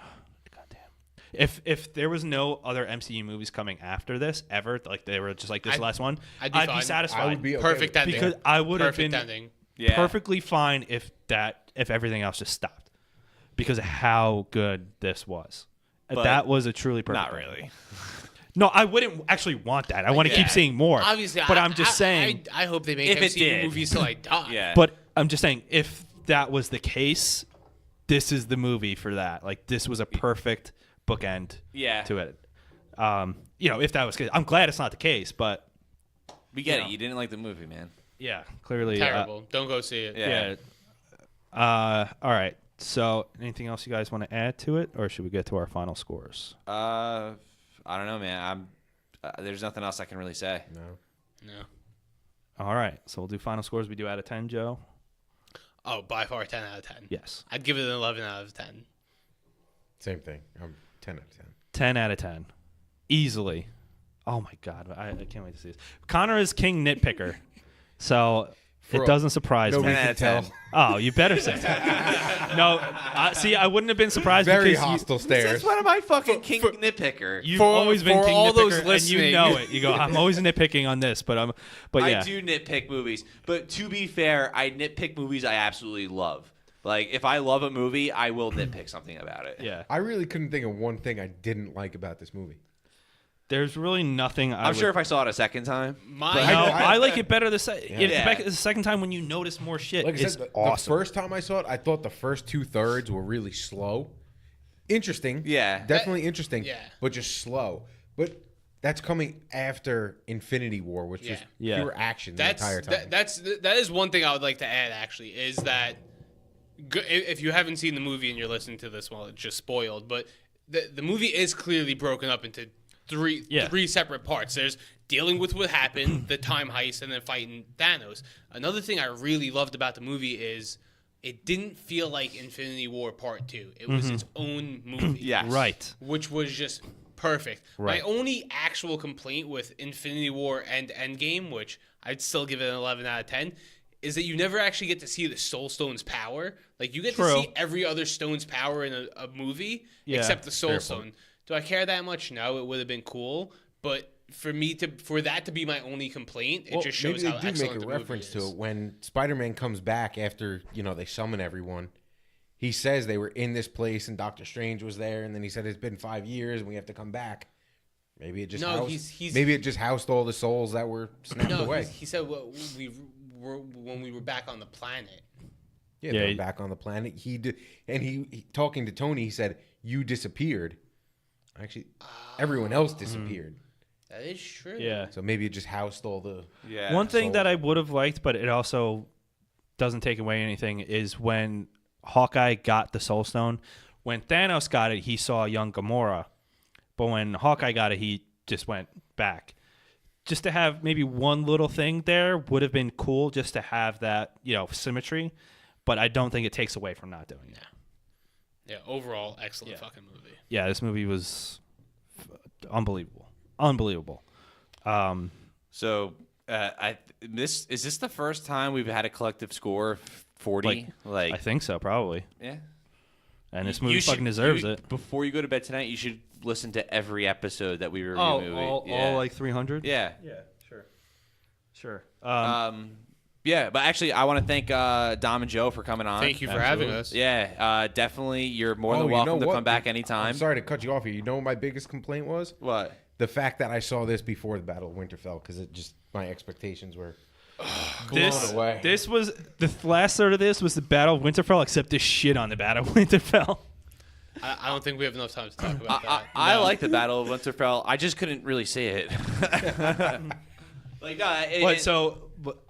goddamn. If there was no other MCU movies coming after this ever, like they were just like this last one, I'd I'd be be fine. satisfied. I would be okay Perfect with it. ending. because I would have Perfect been ending. Yeah. perfectly fine if everything else just stopped because of how good this was. But That was a truly perfect. Not ending. really. No, I wouldn't actually want that. I want to keep Yeah. seeing more. Obviously, but I'm just saying. I hope they make If it MCU did. movies till I die. Yeah. But I'm just saying, if that was the case, this is the movie for that. Like, this was a perfect bookend Yeah. to it. If that was the case. I'm glad it's not the case, but We get Yeah. it. You didn't like the movie, man. yeah, clearly. Terrible. Don't go see it. Yeah. All right. So, anything else you guys want to add to it, or should we get to our final scores? I don't know, man. There's nothing else I can really say. No. No. All right. So, we'll do final scores. We do out of 10, Joe? Oh, by far 10 out of 10. Yes. I'd give it an 11 out of 10. Same thing. I'm 10 out of 10. 10 out of 10. Easily. Oh, my God. I can't wait to see this. Connor is king nitpicker. So For it doesn't surprise Nobody me. 10 out can of tell. 10. Oh, you better say that. No, see, I wouldn't have been surprised Very because hostile That's stares. one of my fucking king nitpicker. you've For- always been for king all nitpicker, those and you listening. know it. You go, I'm always nitpicking on this, but yeah. I do nitpick movies, but to be fair, I nitpick movies I absolutely love. Like, if I love a movie, I will nitpick something about it. Yeah. I really couldn't think of one thing I didn't like about this movie. There's really nothing I'm sure if I saw it a second time. No, I like it better the second time when you notice more shit. Like I It's said, the awesome. first time I saw it, I thought the first 2/3 were really slow. Interesting. Yeah. Definitely interesting. Yeah. But just slow. But that's coming after Infinity War, which is Yeah. pure action the entire time. That is one thing I would like to add. Actually, is that if you haven't seen the movie and you're listening to this, well, it's just spoiled. But the movie is clearly broken up into three separate parts. There's dealing with what happened, the time heist, and then fighting Thanos. Another thing I really loved about the movie is it didn't feel like Infinity War Part 2. It was its own movie. Yes. Right. Which was just perfect. Right. My only actual complaint with Infinity War and Endgame, which I'd still give it an 11 out of 10, is that you never actually get to see the Soul Stone's power. Like, you get to see every other stone's power in a movie except the Soul Stone. Do I care that much? No, it would have been cool. But for that to be my only complaint, it just shows how excellent the movie is. Maybe they do make a reference to it when Spider-Man comes back after, they summon everyone. He says they were in this place and Doctor Strange was there, and then he said it's been 5 years and we have to come back. Maybe it just maybe it just housed all the souls that were snapped away. He said when we were back on the planet. Yeah, they were back on the planet. He did, and he talking to Tony, he said, "You disappeared." Actually, everyone else disappeared. That is true. Yeah. So maybe it just housed all the. Yeah. One thing that I would have liked, but it also doesn't take away anything, is when Hawkeye got the Soul Stone. When Thanos got it, he saw young Gamora. But when Hawkeye got it, he just went back. Just to have maybe one little thing there would have been cool, just to have that, symmetry. But I don't think it takes away from not doing it. Yeah, overall, excellent fucking movie. Yeah, this movie was unbelievable. Unbelievable. So, is this the first time we've had a collective score of 40? I think so, probably. Yeah. And this movie fucking deserves it. Before you go to bed tonight, you should listen to every episode that we review movie. All like 300? Yeah. Yeah, sure. Yeah, but actually, I want to thank Dom and Joe for coming on. Thank you for having us. Yeah, definitely. You're more than welcome to come back anytime. I'm sorry to cut you off here. You know what my biggest complaint was? What? The fact that I saw this before the Battle of Winterfell, because my expectations were blown away. This was the last third of this was the Battle of Winterfell, except this shit on the Battle of Winterfell. I don't think we have enough time to talk about that. I like the Battle of Winterfell. I just couldn't really see it.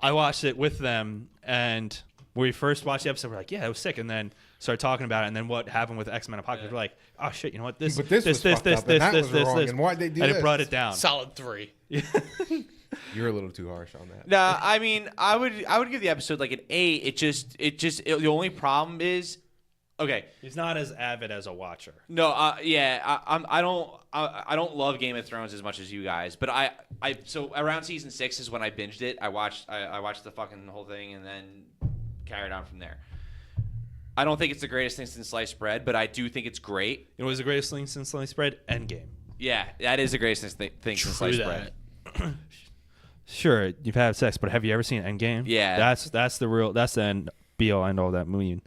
I watched it with them, and when we first watched the episode, we're like, yeah, it was sick, and then started talking about it, and then what happened with X-Men Apocalypse, we're like, oh shit, you know what, this was fucked up, and that was wrong, and why'd they do and this? it brought it down. Solid 3. You're a little too harsh on that. Nah, I mean, I would give the episode like an 8. The only problem is, okay. He's not as avid as a watcher. No, I don't love Game of Thrones as much as you guys, but so around season 6 is when I binged it. I watched the fucking whole thing and then carried on from there. I don't think it's the greatest thing since sliced bread, but I do think it's great. It was the greatest thing since sliced bread. Endgame. Yeah, that is the greatest thing since sliced bread. Sure, you've had sex, but have you ever seen Endgame? Yeah, that's the end be all end all of that movie.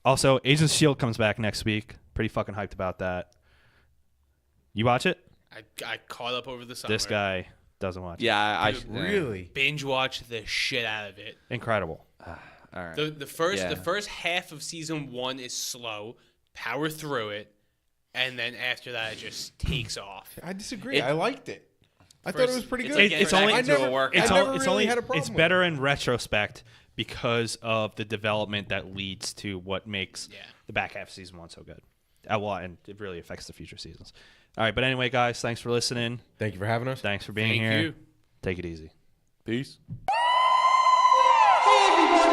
Also, Agents of S.H.I.E.L.D. comes back next week. Pretty fucking hyped about that. You watch it? I caught up over the summer. This guy doesn't watch it. Yeah, I really binge watch the shit out of it. Incredible. All right. The first half of season 1 is slow. Power through it, and then after that, it just takes off. I disagree. I liked it. I thought it was pretty good. It's only I never really had a problem. It's better in retrospect because of the development that leads to what makes the back half of season 1 so good. And it really affects the future seasons. All right, but anyway, guys, thanks for listening. Thank you for having us. Thanks for being here. Thank you. Take it easy. Peace. Hey, everybody.